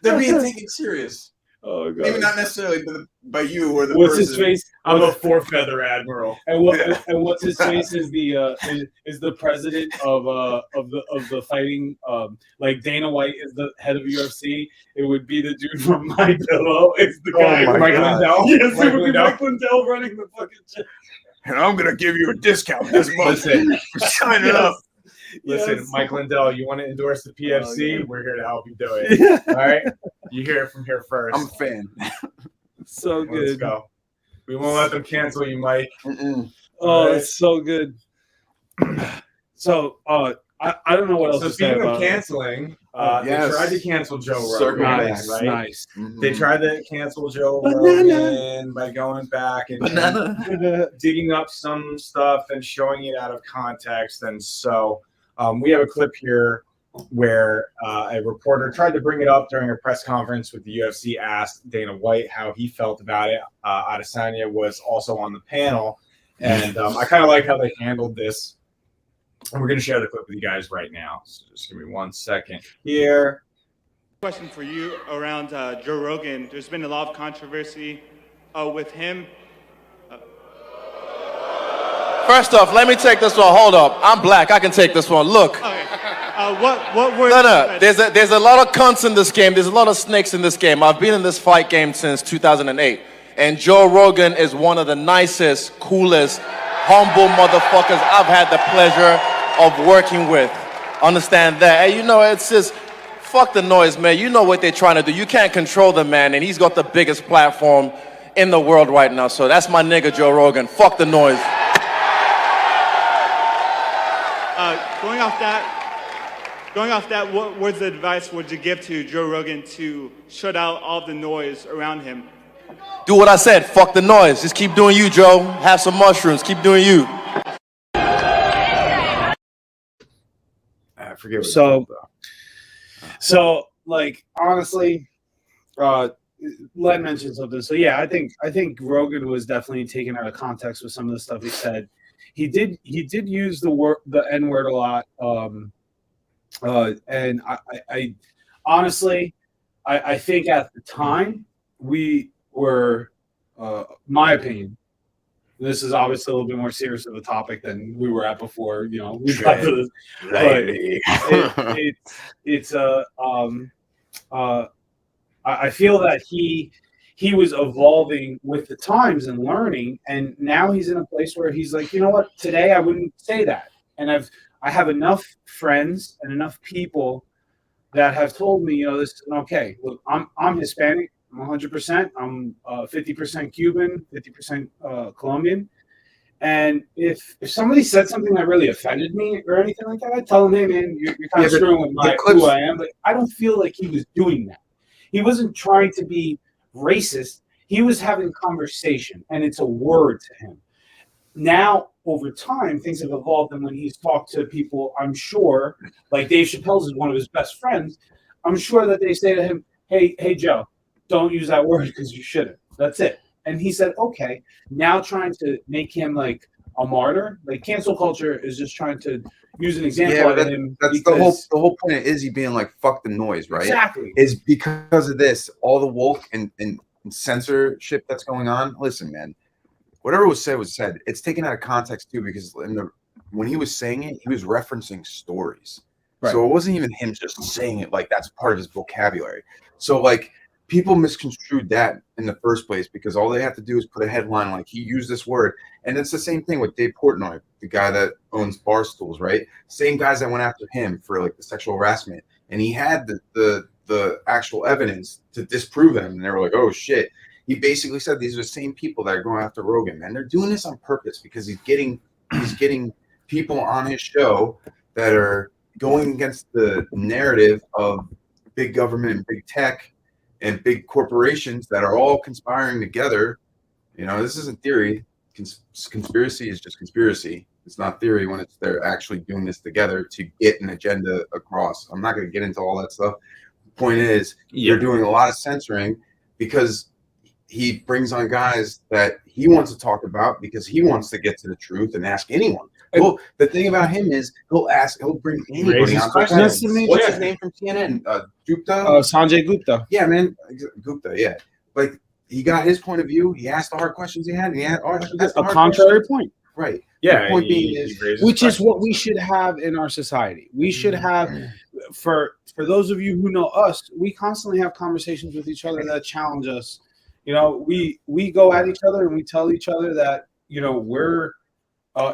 they're being taken serious. Oh god! Maybe not necessarily by you or the What's person. his face? I'm a four-feather admiral. And what's his face is the president of the fighting. Like Dana White is the head of UFC. It would be the dude from My Pillow. It's the guy, my Mike God. Lindell. Yes, Mike it would be Lindell. Mike Lindell running the fucking shit. And I'm gonna give you a discount this month. Listen, for signing up. listen, Yes. Mike Lindell, you want to endorse the PFC? We're here to help you do it. Yeah. All right? You hear it from here first. I'm a fan. So Let's good. go. We won't let them cancel you, Mike. Mm-mm. Oh, it's so good. So I don't know what else So to say speaking about of it. canceling, Yes. they tried to cancel Joe Circle Rogan, back. right? Nice. They tried to cancel Joe Banana. Rogan by going back and digging up some stuff and showing it out of context. And so we have a clip here where a reporter tried to bring it up during a press conference with the UFC, asked Dana White how he felt about it. Adesanya was also on the panel. And I kind of like how they handled this. And we're going to share the clip with you guys right now. So just give me 1 second here. Question for you around Joe Rogan. There's been a lot of controversy with him. First off, let me take this one. Hold up. I'm black. I can take this one. Look. Okay. What were No. There's a lot of cunts in this game. There's a lot of snakes in this game. I've been in this fight game since 2008. And Joe Rogan is one of the nicest, coolest, humble motherfuckers I've had the pleasure of working with. Understand that? And you know, it's just, fuck the noise, man. You know what they're trying to do. You can't control the man, and he's got the biggest platform in the world right now. So that's my nigga, Joe Rogan. Fuck the noise. Going off that, what words of advice would you give to Joe Rogan to shut out all the noise around him? Do what I said. Fuck the noise. Just keep doing you, Joe. Have some mushrooms. Keep doing you. I forget what So like honestly, Len mentioned something. So yeah, I think Rogan was definitely taken out of context with some of the stuff he said. He did use the N-word a lot. And I honestly, I think at the time we were, my opinion. This is obviously a little bit more serious of a topic than we were at before. You know, we got to this, but I feel that he was evolving with the times and learning, and now he's in a place where he's like, you know what, today I wouldn't say that, and I have enough friends and enough people that have told me, you know, this isn't okay. Look, I'm Hispanic. I'm 100%. I'm 50% Cuban, 50% Colombian. And if somebody said something that really offended me or anything like that, I'd tell them, hey, man, you're kind of screwing with who I am. But I don't feel like he was doing that. He wasn't trying to be racist. He was having conversation, and it's a word to him. Now, over time, things have evolved, and when he's talked to people, I'm sure, like Dave Chappelle's is one of his best friends, I'm sure that they say to him, hey, Joe, don't use that word because you shouldn't. That's it. And he said, okay. Now trying to make him like a martyr, like cancel culture is just trying to use an example of him. That's the whole point of Izzy being like, fuck the noise, right? Exactly. Is because of this, all the woke and censorship that's going on. Listen, man, whatever was said. It's taken out of context too, because when he was saying it, he was referencing stories. Right. So it wasn't even him just saying it like that's part of his vocabulary. So like, people misconstrued that in the first place because all they have to do is put a headline like he used this word. And it's the same thing with Dave Portnoy, the guy that owns Barstools, right? Same guys that went after him for like the sexual harassment. And he had the actual evidence to disprove them. And they were like, oh shit. He basically said these are the same people that are going after Rogan. And they're doing this on purpose because he's getting people on his show that are going against the narrative of big government and big tech and big corporations that are all conspiring together. You know, this isn't theory. Conspiracy is just conspiracy. It's not theory when they're actually doing this together to get an agenda across. I'm not going to get into all that stuff. The point is, you're doing a lot of censoring because he brings on guys that he wants to talk about because he wants to get to the truth and ask anyone. Well, the thing about him is he'll bring anybody on. What's his name from CNN? Gupta? Sanjay Gupta. Yeah, man. Gupta, yeah. Like, he got his point of view. He asked the hard questions he had. And he had a contrary point. Right. Yeah. The point being is, which is what we should have in our society. We should have, for those of you who know us, we constantly have conversations with each other that challenge us. You know, we go at each other and we tell each other that, you know, we're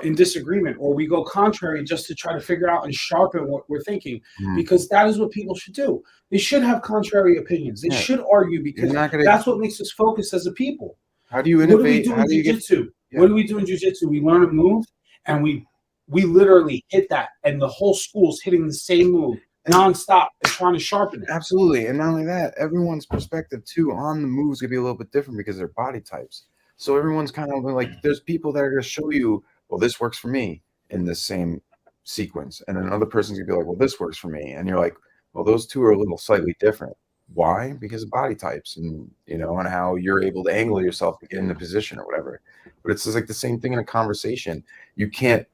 in disagreement, or we go contrary just to try to figure out and sharpen what we're thinking, because that is what people should do. They should have contrary opinions. They should argue because that's what makes us focus as a people. How do you innovate? What do we do in jiu-jitsu? What do we do in jiu-jitsu? We learn a move and we literally hit that, and the whole school's hitting the same move nonstop and trying to sharpen it. Absolutely. And not only that, everyone's perspective too on the moves could be a little bit different because they're body types. So everyone's kind of like, there's people that are going to show you, well, this works for me in this same sequence. And another person's gonna be like, well, this works for me. And you're like, well, those two are a little slightly different. Why? Because of body types and, you know, and how you're able to angle yourself to get in the position or whatever. But it's just like the same thing in a conversation. You can't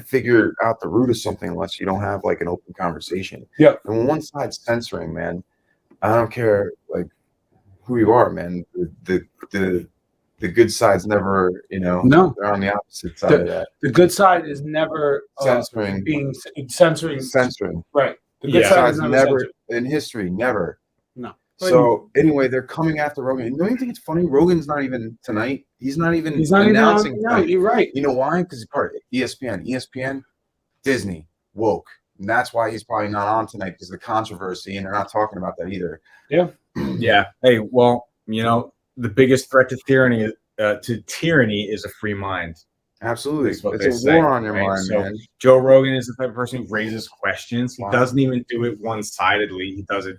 figure out the root of something unless you don't have like an open conversation. Yeah. And when one side's censoring, man, I don't care like who you are, man. The good side's never, you know, they're on the opposite side of that. The good side is never censoring. Censoring. Right. The good side is never in history, never. No. So anyway, they're coming after Rogan. Don't you think it's funny? Rogan's not even tonight. He's not even announcing. No, you're right. You know why? Because he's part of ESPN. ESPN, Disney, woke. And that's why he's probably not on tonight because of the controversy, and they're not talking about that either. Yeah. Yeah. Hey, well, you know, the biggest threat to tyranny is a free mind. Absolutely. It's a war on your mind, so, man. Joe Rogan is the type of person who raises questions. He doesn't even do it one-sidedly. He does it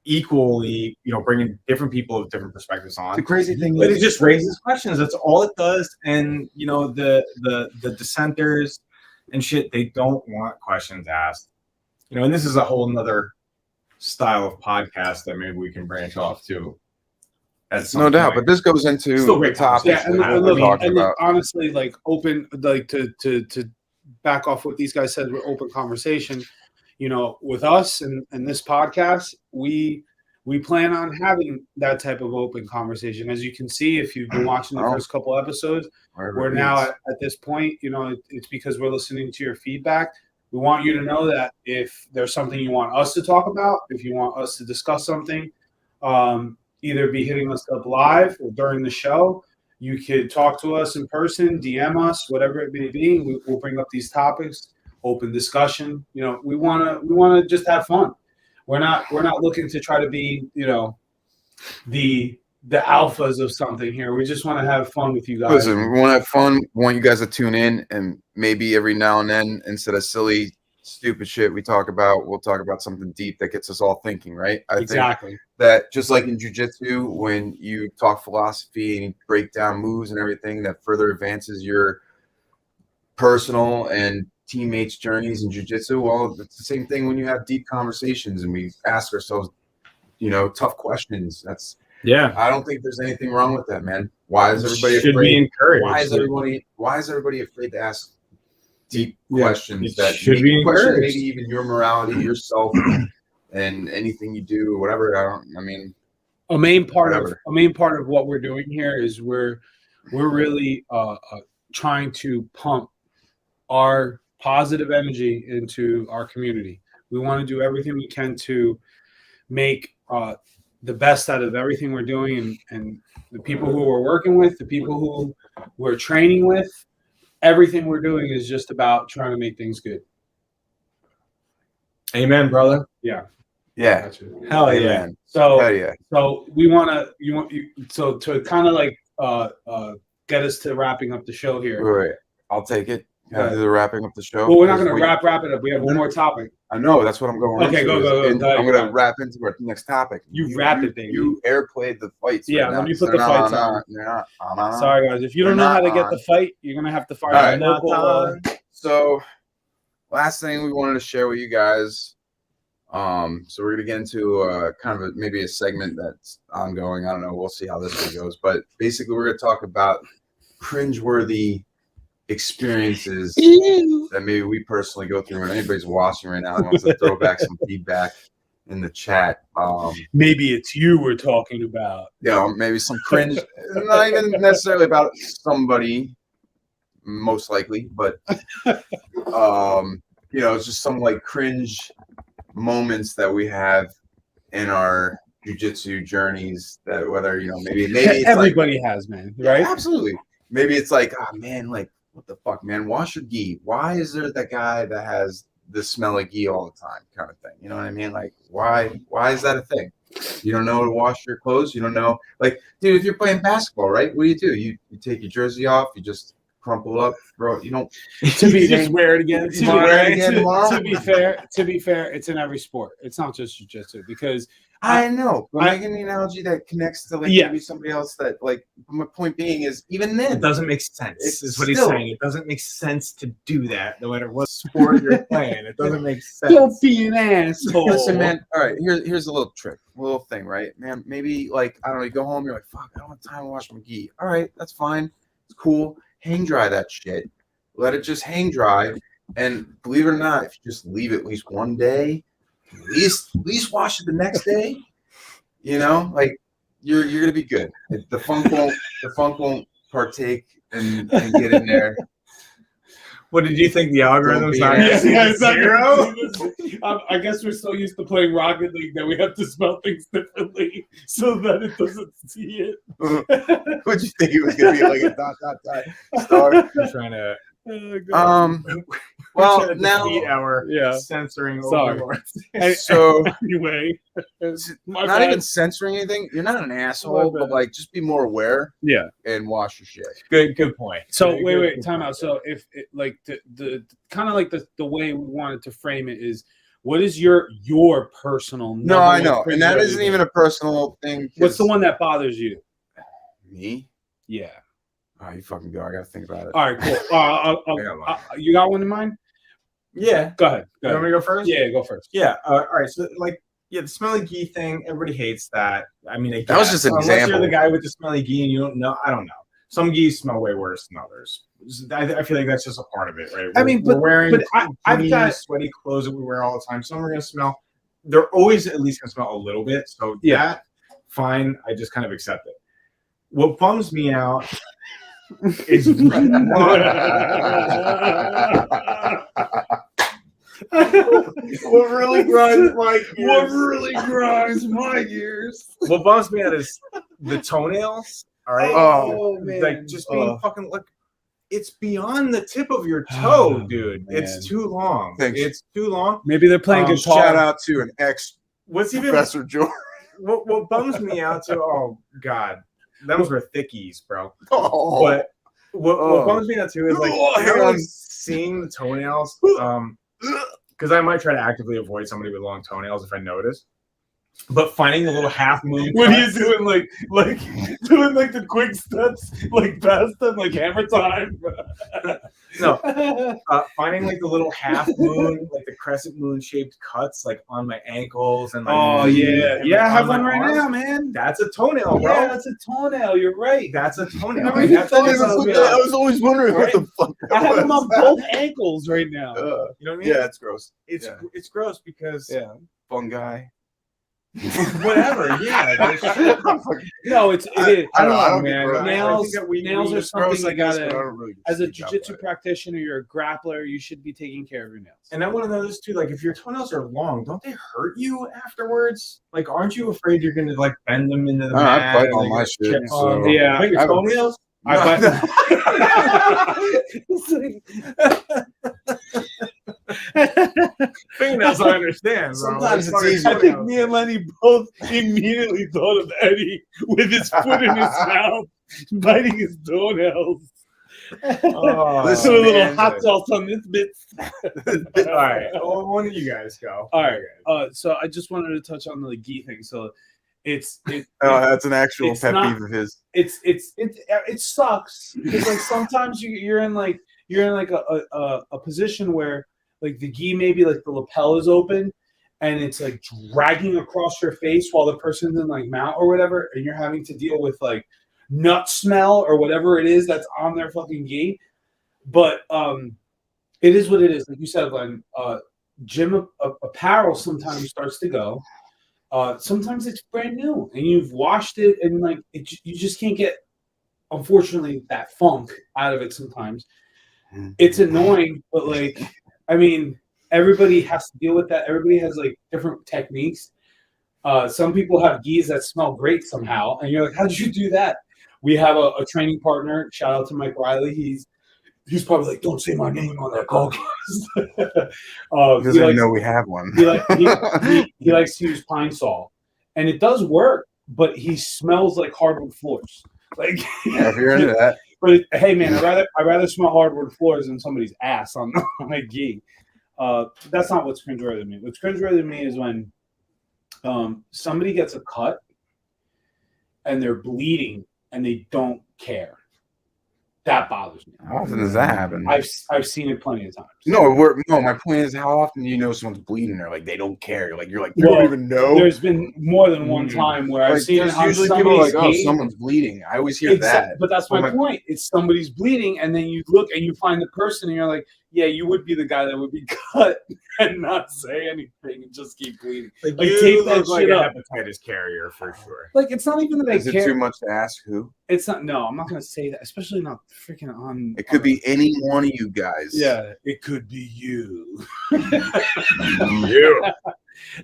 equally, you know, bringing different people with different perspectives on. The crazy thing is, it just raises questions. That's all it does. And, you know, the dissenters and shit, they don't want questions asked. You know, and this is a whole nother style of podcast that maybe we can branch off to. No doubt, but this goes into the topic. Yeah, and look, honestly, like open, like to back off what these guys said with open conversation. with us and this podcast, we plan on having that type of open conversation. As you can see, if you've been watching the first couple episodes, we're now at this point, it's because we're listening to your feedback. We want you to know that if there's something you want us to talk about, if you want us to discuss something, either be hitting us up live or during the show. You could talk to us in person, DM us, whatever it may be. We'll bring up these topics, open discussion. We want to just have fun. We're not looking to try to be, the alphas of something here. We just want to have fun with you guys. Listen, we want to have fun. We want you guys to tune in, and maybe every now and then, instead of silly, stupid shit we'll talk about something deep that gets us all thinking, right? I think that just like in jiu-jitsu, when you talk philosophy and break down moves and everything, that further advances your personal and teammates' journeys in jiu-jitsu. Well, it's the same thing when you have deep conversations and we ask ourselves, tough questions. I don't think there's anything wrong with that, man. Why is everybody afraid? Should be encouraged. Why is everybody afraid to ask deep questions that should be encouraged? Maybe even your morality, yourself, and anything you do or whatever. A main part of what we're doing here is we're really trying to pump our positive energy into our community. We want to do everything we can to make the best out of everything we're doing, and the people who we're working with, the people who we're training with. Everything we're doing is just about trying to make things good. Amen, brother. Yeah. Hell yeah. Man. So Hell yeah. So we want to to kind of like get us to wrapping up the show here. Right. I'll take it. The wrapping up the show. Well, we're not going to wrap it up. We have one more topic. I know. That's what I'm going Okay, into. go. I'm going to wrap into our next topic. You wrap it, baby. You airplayed the fights. Yeah, right let now, me put the fights on. Sorry, guys. If you don't know how to get the fight, you're going to have to find a local. So, last thing we wanted to share with you guys. So we're going to get into kind of maybe a segment that's ongoing. I don't know. We'll see how this one goes. But basically, we're going to talk about cringe-worthy experiences that maybe we personally go through, and anybody's watching right now and wants to throw back some feedback in the chat. Maybe it's you we're talking about. Maybe some cringe, not even necessarily about somebody, most likely, but it's just some like cringe moments that we have in our jiu-jitsu journeys, that whether maybe it's everybody has, man, right? Yeah, absolutely. Maybe it's like, oh man, like what the fuck, man? Wash your gi. Why is there that guy that has the smelly gi all the time, kind of thing? You know what I mean? Like, why is that a thing? You don't know to wash your clothes. You don't know, like, dude, if you're playing basketball, right? What do? You take your jersey off. You just crumple up, bro. You don't. Just wear it again. Tomorrow. To be fair, it's in every sport. It's not just jiu-jitsu, because I know, but making the analogy that connects to maybe somebody else, that like my point being is, even then it doesn't make sense. Is what he's saying. It doesn't make sense to do that, no matter what sport you're playing. It doesn't make sense. Don't be an asshole. Listen, man. All right, here's a little trick, a little thing, right, man? Maybe like, I don't know, you go home, you're like, fuck, I don't have time to wash my gi. All right, that's fine. It's cool. Hang dry that shit. Let it just hang dry. And believe it or not, if you just leave it at least one day, at least wash it the next day, like you're gonna be good. The funk won't partake and get in there. What did you think the algorithm's not? Zero? I guess we're so used to playing Rocket League that we have to spell things differently so that it doesn't see it. What'd you think it was gonna be, like a ... star? I'm trying to. Well, now our censoring overlords. So anyway, not even censoring anything. You're not an asshole, but like just be more aware. Yeah, and wash your shit. Good point. So wait, time out. So if like the kind of like the way we wanted to frame it is, what is your personal? No, I know, and that isn't even a personal thing. What's the one that bothers you? Me? Yeah. Oh, you fucking go. I gotta think about it. All right, cool. You got one in mind? Yeah. Go ahead. You want me to go first? Yeah, go first. Yeah. All right. So, the smelly gi thing, everybody hates that. I mean, that was just an example. Unless you're the guy with the smelly gi and you don't know, I don't know. some gis smell way worse than others. I feel like that's just a part of it, right? I mean, we're wearing I've got sweaty clothes that we wear all the time. Some are gonna smell. They're always at least gonna smell a little bit. So yeah, fine. I just kind of accept it. What bums me out is what really grinds my gears. What bums me out is the toenails. All right. Oh man. Like just being fucking look. It's beyond the tip of your toe, dude. Man. It's too long. Thanks. It's too long. Maybe they're playing guitar. Shout out to an What's even Professor George. what bums me out too? Oh God, those were thickies, bro. Oh. But what bums me out too is like seeing the toenails. Because I might try to actively avoid somebody with long toenails if I notice. But finding the little half moon. What are you doing? Like doing like the quick steps, like past them, like hammer time. No, finding like the little half moon, like the crescent moon shaped cuts, like on my ankles and my I have one right arms. now, man. That's a toenail, bro. Yeah, that's a toenail. You're right. That's a toenail. I was always wondering what the fuck. I have them on both ankles right now. You know what I mean? Yeah, it's gross. It's gross because Fungi. whatever. Yeah. No, it is. I don't know, man. Nails are something you gotta. Really As a jiu-jitsu practitioner, you're a grappler. You should be taking care of your nails. And I want to know this too. Like, if your toenails are long, don't they hurt you afterwards? Like, aren't you afraid you're gonna like bend them into the mat? I bite all my shit. So. Yeah. Like your toenails. Fingernails, I understand. Bro. Sometimes Like, it's easier. I think me and Lenny both immediately thought of Eddie with his foot in his mouth, biting his toenails. Oh, Listen, a little hot sauce on this bit. All right. Well, when do you guys go? All right. So I just wanted to touch on the gi thing. So that's an actual it's pet not- peeve of his. it sucks because like sometimes you're in a position where like the gi maybe like the lapel is open and it's like dragging across your face while the person's in like mount or whatever, and you're having to deal with like nut smell or whatever it is that's on their fucking gi. But it is what it is. Like you said, Glenn, gym apparel sometimes starts to go. Sometimes it's brand new and you've washed it and like you just can't get, unfortunately, that funk out of it sometimes. It's annoying, but like, I mean, everybody has to deal with that. Everybody has like different techniques. Some people have gis that smell great somehow, and you're like, how did you do that? We have a training partner. Shout out to Mike Riley. He's probably like, don't say my name on that call. Because I know we have one. He likes to use Pine Sol, and it does work, but he smells like hardwood floors. Like, if you're into that. But hey, man, I'd rather smell hardwood floors than somebody's ass on my gi. That's not what's cringeworthy to me. What's cringeworthy to me is when somebody gets a cut and they're bleeding and they don't care. That bothers me. How often does that happen? I've seen it plenty of times. No, my point is, how often do you know someone's bleeding? They're like, they don't care. You're like, you don't even know. There's been more than one time where I've seen it on usually people are like, oh, gi. someone's bleeding. I always hear that. But that's my point. It's somebody's bleeding, and then you look and you find the person, and you're like, yeah, you would be the guy that would be cut and not say anything and just keep bleeding. Like you tape that look shit like up. A hepatitis carrier for sure. Like, it's not even that Is I it care. too much to ask who? It's not. No, I'm not going to say that, especially not freaking on. It could be any one of you guys. Yeah, it could be you. You.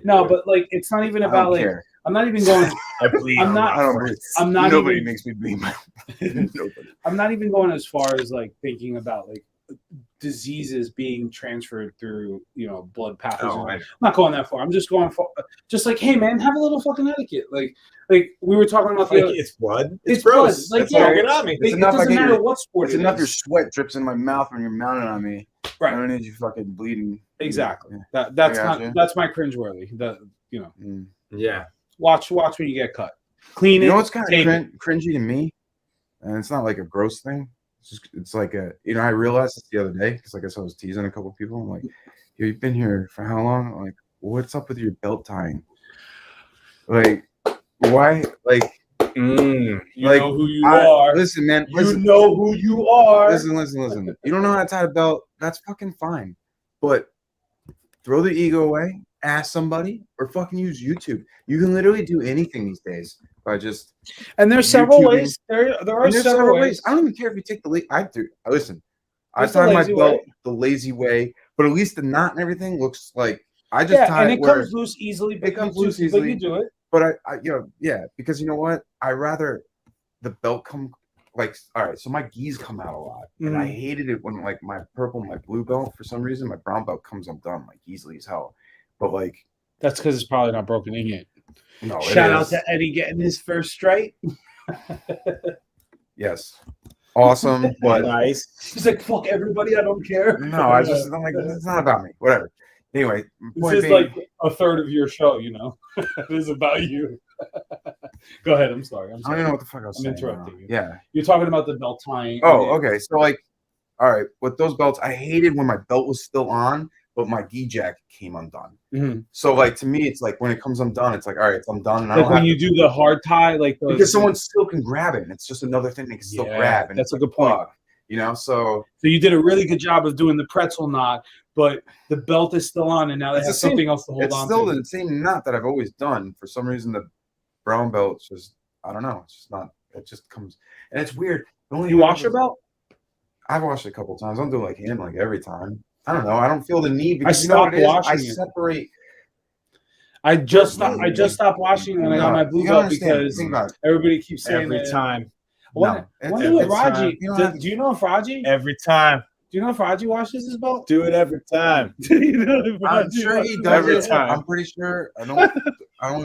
No, but like, it's not even about like. Care. I'm not even going. I bleed. I'm not. I don't bleed. I'm not. Nobody even, makes me bleed. Nobody. I'm not even going as far as like thinking about like diseases being transferred through, blood pathogens. Oh, I'm not going that far. I'm just going for just like, hey man, have a little fucking etiquette. Like we were talking about it's blood. It's gross. blood. Like, Get on me. It doesn't matter what sport. It's enough your sweat drips in my mouth when you're mounted on me. Right. I don't need you fucking bleeding. Exactly. Yeah. That's my cringeworthy. Yeah. Watch when you get cut. Clean it. You know what's kind of cringy to me, and it's not like a gross thing. It's like I realized this the other day because I guess I was teasing a couple of people. I'm like, you've been here for how long? I'm like, what's up with your belt tying? Like, why? Like, You Like, know who you are. Listen, man. You know who you are. Listen. You don't know how to tie a belt? That's fucking fine. But throw the ego away, ask somebody, or fucking use YouTube. You can literally do anything these days by just. And there's several YouTubing. ways. There are several ways. I don't even care if you take the I do. Listen, There's I tie the my lazy belt way. the lazy way, but at least the knot and everything looks like I just tie and it it where comes loose easily. But it comes you loose But easily. you do it. But I because you know what? I rather the belt come like all right. So my gis come out a lot, and I hated it when like my purple, my blue belt for some reason, my brown belt comes undone like easily as hell. But like that's because it's probably not broken in yet. No, Shout out to Eddie getting his first stripe. Yes, awesome, but Nice. He's like, "Fuck everybody, I don't care." no, I'm like, it's not about me. Whatever. Anyway, This is like a third of your show, you know. It is about you. Go ahead. I'm sorry. I don't even know what the fuck I was saying. interrupting you. Yeah. You're talking about the belt tying. Oh, okay. So like, all right, with those belts, I hated when my belt was still on, but my gi jacket came undone. Mm-hmm. So like to me, it's like when it comes undone, it's like all right, it's undone. And I Like don't when have you do the hard tie, like those, because someone still can grab it, and it's just another thing they can still grab. And that's a good point. You know, so you did a really good job of doing the pretzel knot, but the belt is still on, and now they have something else to hold it's on still to. the same knot that I've always done. For some reason, the brown belt's just I don't know. It's just not. It just comes, and it's weird. You wash your belt? I've washed it a couple times. I don't do like him like every time. I don't know. I don't feel the need because I you know what stopped it is? washing I it. separate. I just stopped washing when I got my blue You belt understand. because Think about it. everybody keeps saying Every that. time. I wonder if Radji. You don't have to- Do you know if Radji? Every time. Do you know if Radji washes his belt? Do it every time. Do you know if I'm Radji sure he washes does every his it. belt? time. I'm pretty sure. I don't want to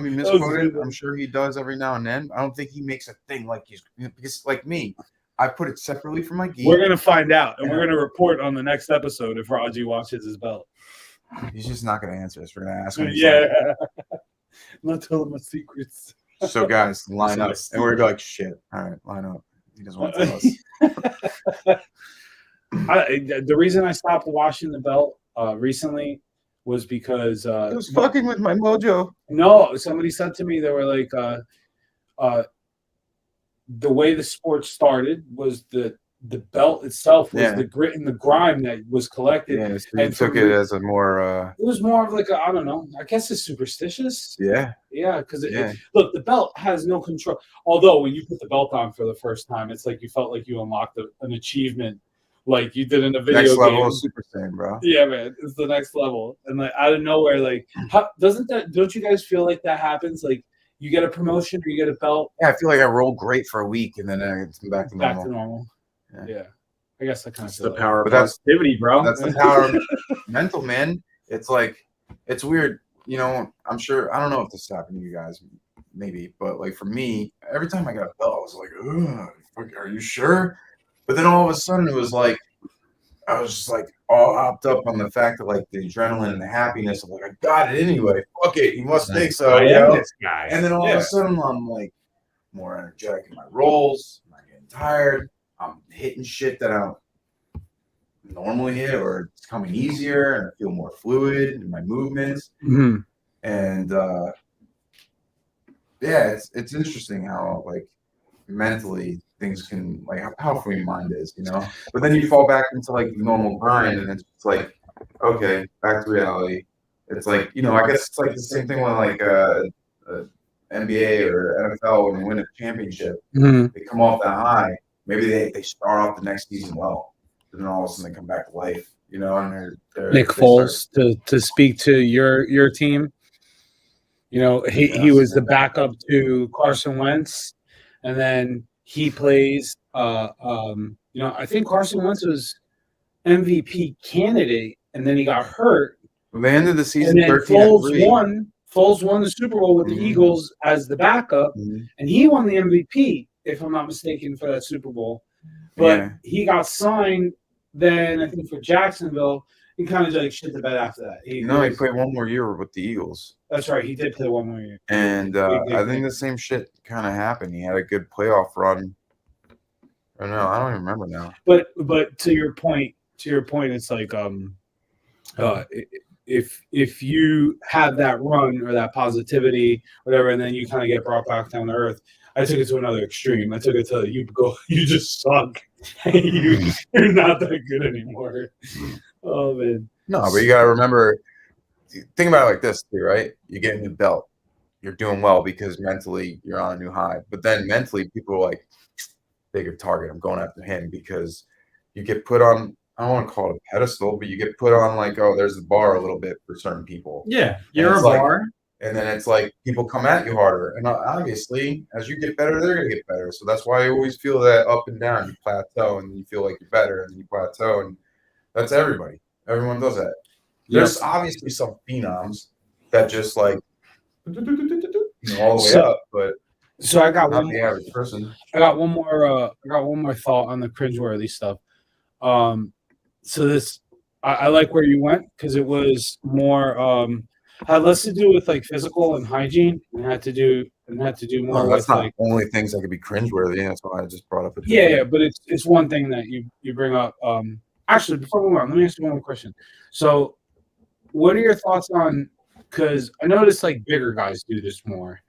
be That was misquoted. good. I'm sure he does every now and then. I don't think he makes a thing like he's because like me, I put it separately from my gi. We're gonna find out, and we're gonna report on the next episode if Radji washes his belt. He's just not going to answer us. We're going to ask him. He's Yeah, I'm not telling my secrets. like, so guys, line up, and we're like, shit. All right, line up. He doesn't want to tell us. The reason I stopped washing the belt recently was because It was fucking with my mojo. no, somebody said to me they were like, the way the sport started was the belt itself was the grit and the grime that was collected. Yeah, so you And took it as a more. It was more of like I don't know. I guess it's superstitious. Yeah. Yeah, because Yeah. Look, the belt has no control. Although when you put the belt on for the first time, it's like you felt like you unlocked an achievement, like you did in a video Next game. level of Super Saiyan, bro. Yeah, man, it's the next level. And like out of nowhere, like don't you guys feel like that happens? Like you get a promotion or you get a belt, Yeah, I feel like I rolled great for a week, and then it's back to normal. back to normal. Yeah. Yeah. I guess I kind of It's feel the like power of But that's- positivity, bro. That's the power of mental, man. It's like it's weird, you know. I'm sure I don't know if this happened to you guys, maybe, but like for me, every time I got a belt, I was like, "Ugh, are you sure?" But then all of a sudden, it was like I was just like all hopped up on the fact that like the adrenaline and the happiness of like I got it anyway. Fuck it, you must think so. I You am know? this guy. And then all of a sudden, I'm like more energetic in my rolls. I'm not getting tired. I'm hitting shit that I don't normally hit, or it's coming easier, and I feel more fluid in my movements. Mhm. And yeah, it's interesting how like mentally things can like how powerful your mind is, you know. But then you fall back into like the normal grind, and it's like okay, back to reality. It's like you know, I guess it's like the same thing when like NBA or NFL when they win a championship, Mhm. they come off that high. Maybe they start off the next season well, and then all of a sudden they come back to life, you know. And Nick they Foles to speak to your team. You know, he was the backup to Carson Wentz, and then he plays. You know, I think Carson Wentz was MVP candidate, and then he got hurt. They ended the And season then 13-3. Foles won the Super Bowl with the Mhm. Eagles as the backup, Mhm. and he won the MVP, if I'm not mistaken, for that Super Bowl. But Yeah. he got signed then, I think, for Jacksonville. He kind of like shit the bed after that. He played one more year with the Eagles, That's right. He did play one more year. and Big I think thing. the same shit kind of happened. He had a good playoff run. I don't know. I don't even remember now. But to your point, it's like if you have that run or that positivity, whatever, and then you kind of get brought back down to earth. I took it to another extreme. I took it to you just suck. You're not that good anymore. Oh man. No, but you gotta remember, think about it like this too, right? You get a new belt, you're doing well because mentally you're on a new high. But then mentally, people are like, bigger target. I'm going after him because you get put on. I don't want to call it a pedestal, but you get put on like, oh, there's the bar a little bit for certain people. Yeah, you're a like, bar. And then it's like people come at you harder. And obviously, as you get better, they're going to get better. So that's why you always feel that up and down. You plateau and you feel like you're better and then you plateau. And that's everybody. Everyone does that. There's obviously some phenoms that just like all the way up. But so I got not one the average person. I got one more thought on the cringeworthy stuff. So this I like where you went because it was more had less to do with like physical and hygiene and had to do more That's with not like only things that could be cringeworthy. That's why I just brought up. yeah, but it's one thing that you bring up. Actually, before we move on, let me ask you one more question. So, what are your thoughts on? Because I noticed like bigger guys do this more.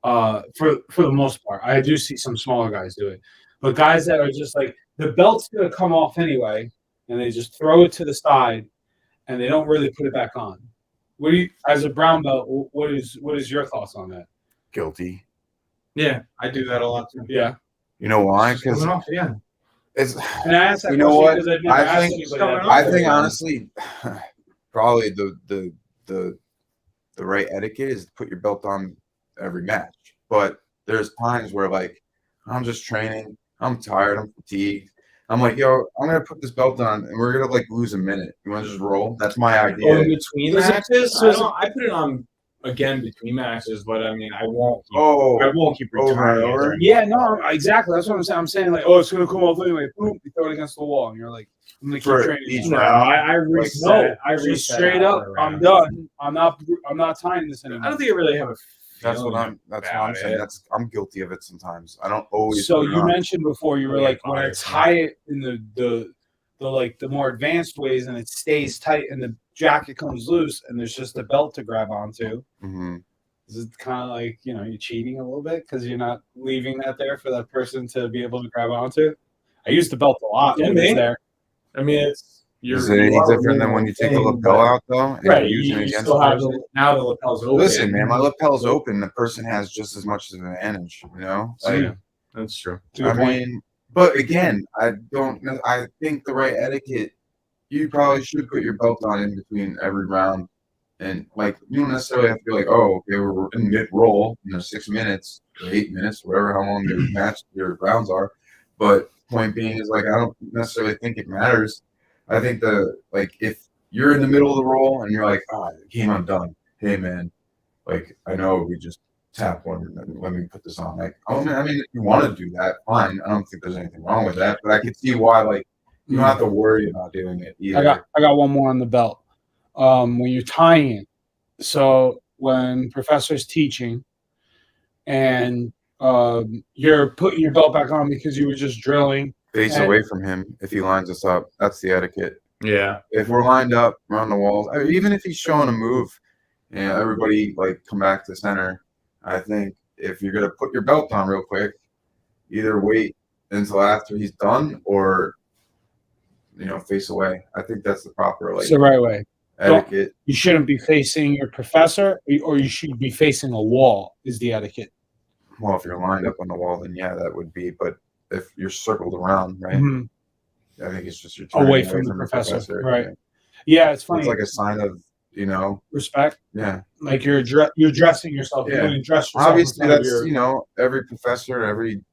For the most part, I do see some smaller guys do it, but guys that are just like the belt's gonna come off anyway, and they just throw it to the side, and they don't really put it back on. What do you, as a brown belt, what is your thoughts on that? Guilty. Yeah, I do that a lot too. Yeah, You know why? Because Yeah. it's. and I asked that You know question what? because I've never I asked think- anybody that. I think honestly, probably the right etiquette is to put your belt on every match. But there's times where like I'm just training, I'm tired, I'm fatigued. I'm like, yo, I'm gonna put this belt on, and we're gonna like lose a minute. You want to just roll? That's my Or idea. in between matches, I put it on again between matches, but I mean, I won't keep over and retiring over. it. Yeah, no, exactly. That's what I'm saying. I'm saying like, oh, it's gonna come off anyway. Boom, you throw it against the wall, and you're like, I'm gonna keep For training. each No, round. I reset. No, I just reset straight up. after a I'm round. done. I'm not tying this anymore. I don't think I really have a. That's what feeling I'm about saying. it. I'm guilty of it sometimes. I don't always. So put it you on. mentioned before you were Yeah, like when I fire. tie it in the like the more advanced ways and it stays tight and the jacket comes loose and there's just a belt to grab onto. Mhm. Is it kind of like you're cheating a little bit because you're not leaving that there for that person to be able to grab onto? I use the belt a lot when it's there. I mean, Is it any different than when you take the lapel out though? And Right, you're using it you against still the have person? now the lapel's open. Listen, man, my lapel's open. The person has just as much of an advantage, Like, Yeah, that's true. I mean, but again, I don't know. I think the right etiquette, you probably should put your belt on in between every round. And like, you don't necessarily have to be like, oh, okay, we're in mid roll, 6 minutes or 8 minutes, whatever, how long your rounds are. But point being is like, I don't necessarily think it matters. I think if you're in the middle of the roll and you're like, the game undone. Hey man, like I know we just tap one and let me put this on. Like, I mean, if you want to do that, fine. I don't think there's anything wrong with that. But I can see why like you don't have to worry about doing it either. I got one more on the belt. When you're tying it, so when professor's teaching and you're putting your belt back on because you were just drilling. Face away from him if he lines us up. That's the etiquette. Yeah. If we're lined up, we're on the walls. I mean, even if he's showing a move, everybody like come back to center. I think if you're gonna put your belt on real quick, either wait until after he's done or face away. I think that's the proper It's the right way. etiquette. You shouldn't be facing your professor, or you should be facing a wall. Is the etiquette? Well, if you're lined up on the wall, then yeah, that would be. But if you're circled around, right? Mhm. I think it's just you're Away turning from the professor, right? right? Yeah, it's funny. It's like a sign of Respect. yeah. Like you're dressing yourself. Yeah. You're going to dress yourself. Obviously, in front of that's your- every professor, every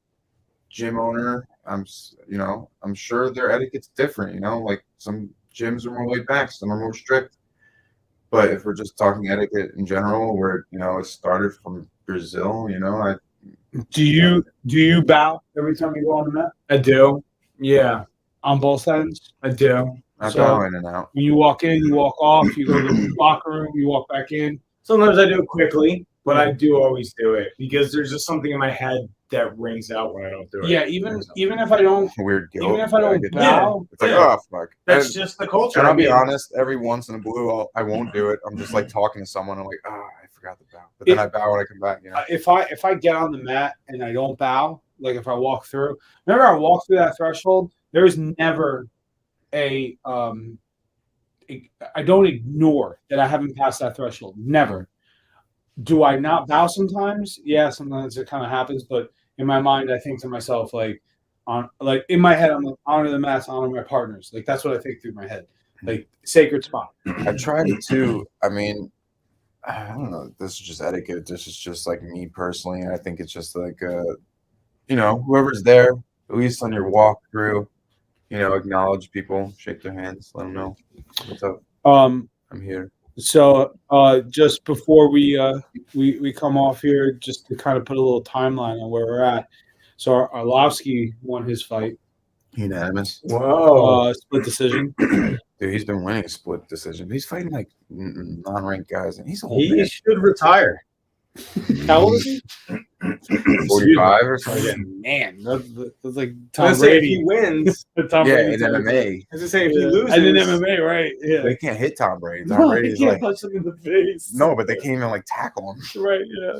gym owner. I'm sure their etiquette's different. Like some gyms are more laid back, some are more strict. But if we're just talking etiquette in general, where it started from Brazil, Do you bow every time you go on the mat? I do. Yeah, On both ends? I do. I So- bow in and out. When you walk in, you walk off. You go to the locker room, you walk back in. Sometimes I do it quickly, But I do always do it because there's just something in my head that rings out when I don't do it. Yeah, even if I don't, Weird guilt. even if I don't bow, It's like, oh, fuck. That's just the culture. And I'll be honest, every once in a blue, I won't do it. I'm just like talking to someone. I'm like, oh, I forgot to bow. But then I bow when I come back. You know? if I get on the mat and I don't bow, like if I walk through, whenever I walk through that threshold, there is never I don't ignore that I haven't passed that threshold. Never. Do I not bow sometimes? Yeah, sometimes it kind of happens, but in my mind, I think to myself, like in my head, I'm like, honor the mats, honor my partners. Like that's what I think through my head. Like sacred spot. I tried it too. I mean, I don't know. This is just etiquette. This is just like me personally. I think it's just like, whoever's there, at least on your walk through, acknowledge people, shake their hands, let them know what's up. I'm here. So just before we come off here, just to kind of put a little timeline on where we're at. So Arlovsky won his fight. Unanimous. Whoa. Split decision. Dude, he's been winning a split decision. He's fighting like non-ranked guys, and he's old. He should retire. How old is he? 45 or something. Man, that's like Tom Let's say if Brady. he wins. Tom Yeah, Brady in MMA. I was just saying if he loses. And in MMA, right? Yeah. They can't hit Tom Brady. Tom No, Brady's he can't like, punch him in the face. no, but they can't even like tackle him. Right, yeah.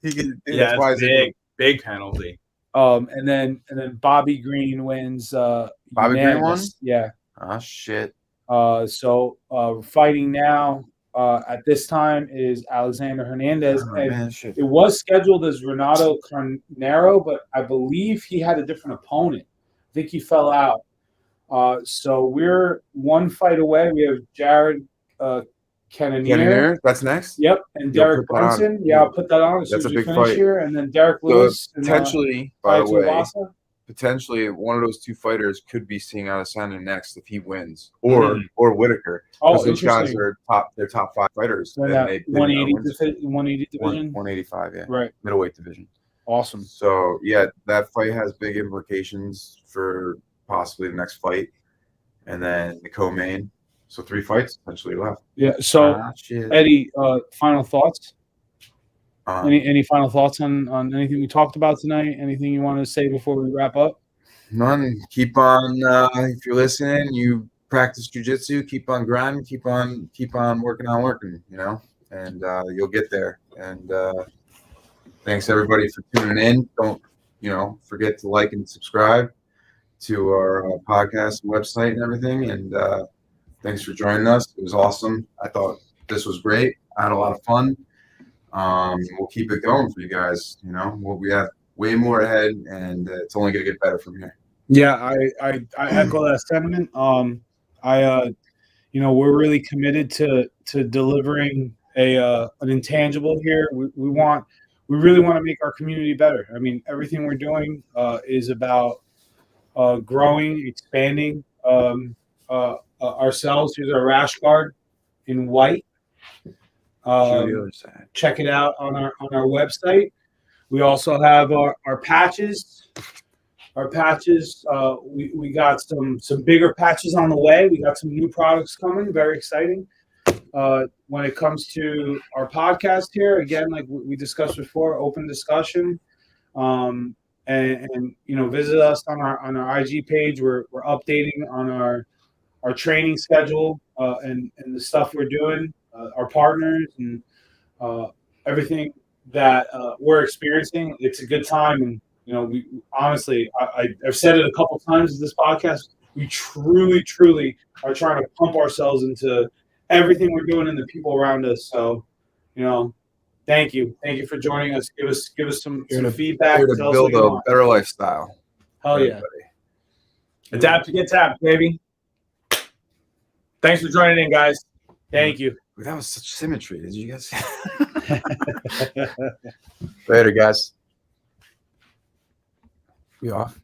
He can, Yeah, that's why it's big penalty. And then Bobby Green wins. Bobby Green won? unanimous. Yeah. Oh shit. So fighting now at this time is Alexander Hernandez. Oh, and man, shit. it was scheduled as Renato Carnero, but I believe he had a different opponent. I think he fell out. So we're one fight away. We have Jared Cannonier. That's next. Yep, and You'll Derek put that on. Brunson. Yeah, I'll put that on as soon That's as a we big finish fight. here. And then Derek So Lewis. potentially, by the way, Tuivasa. potentially one of those two fighters could be seeing Adesanya next if he wins, or Whittaker. Oh, Because those guys interesting. are they're top 5 fighters. So and that they 180 division. 185, yeah. Right. Middleweight division. Awesome. So yeah, that fight has big implications for possibly the next fight, and then the co-main. So 3 fights essentially left. Yeah. So Shit. Eddie, final thoughts? Um, Any final thoughts on anything we talked about tonight? Anything you want to say before we wrap up? None. Keep on. If you're listening, you practice jujitsu. Keep on grinding. Keep on working on working. And you'll get there. And thanks everybody for tuning in. Don't forget to like and subscribe to our podcast and website and everything. And thanks for joining us. It was awesome. I thought this was great. I had a lot of fun. We'll keep it going for you guys. We have way more ahead, and it's only going to get better from here. Yeah, I echo that sentiment. We're really committed to delivering an intangible here. We really want to make our community better. I mean, everything we're doing is about growing, expanding ourselves. Here's our rash guard in white. Check it out on our website. We also have our patches. Our patches. We got some bigger patches on the way. We got some new products coming. Very exciting. When it comes to our podcast here, again, like we discussed before, open discussion. And visit us on our IG page. We're updating on our training schedule and the stuff we're doing, our partners and everything that we're experiencing. It's a good time, and we honestly, I've said it a couple times in this podcast. We truly are trying to pump ourselves into everything we're doing and the people around us. So, thank you for joining us. Give us some feedback. Here to build a better lifestyle. Hell yeah! Adapt to get tapped, baby. Thanks for joining in, guys. Thank you. That was such symmetry. Did you guys? Later, guys. We off.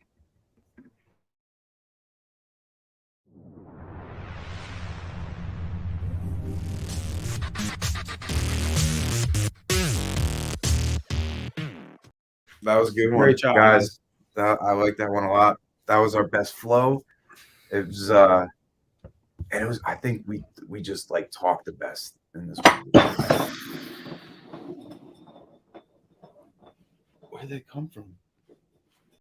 That was a good one. Great job, guys. I like that one a lot. That was our best flow. It was and it was, I think we just like talked the best in this one. Where'd that come from?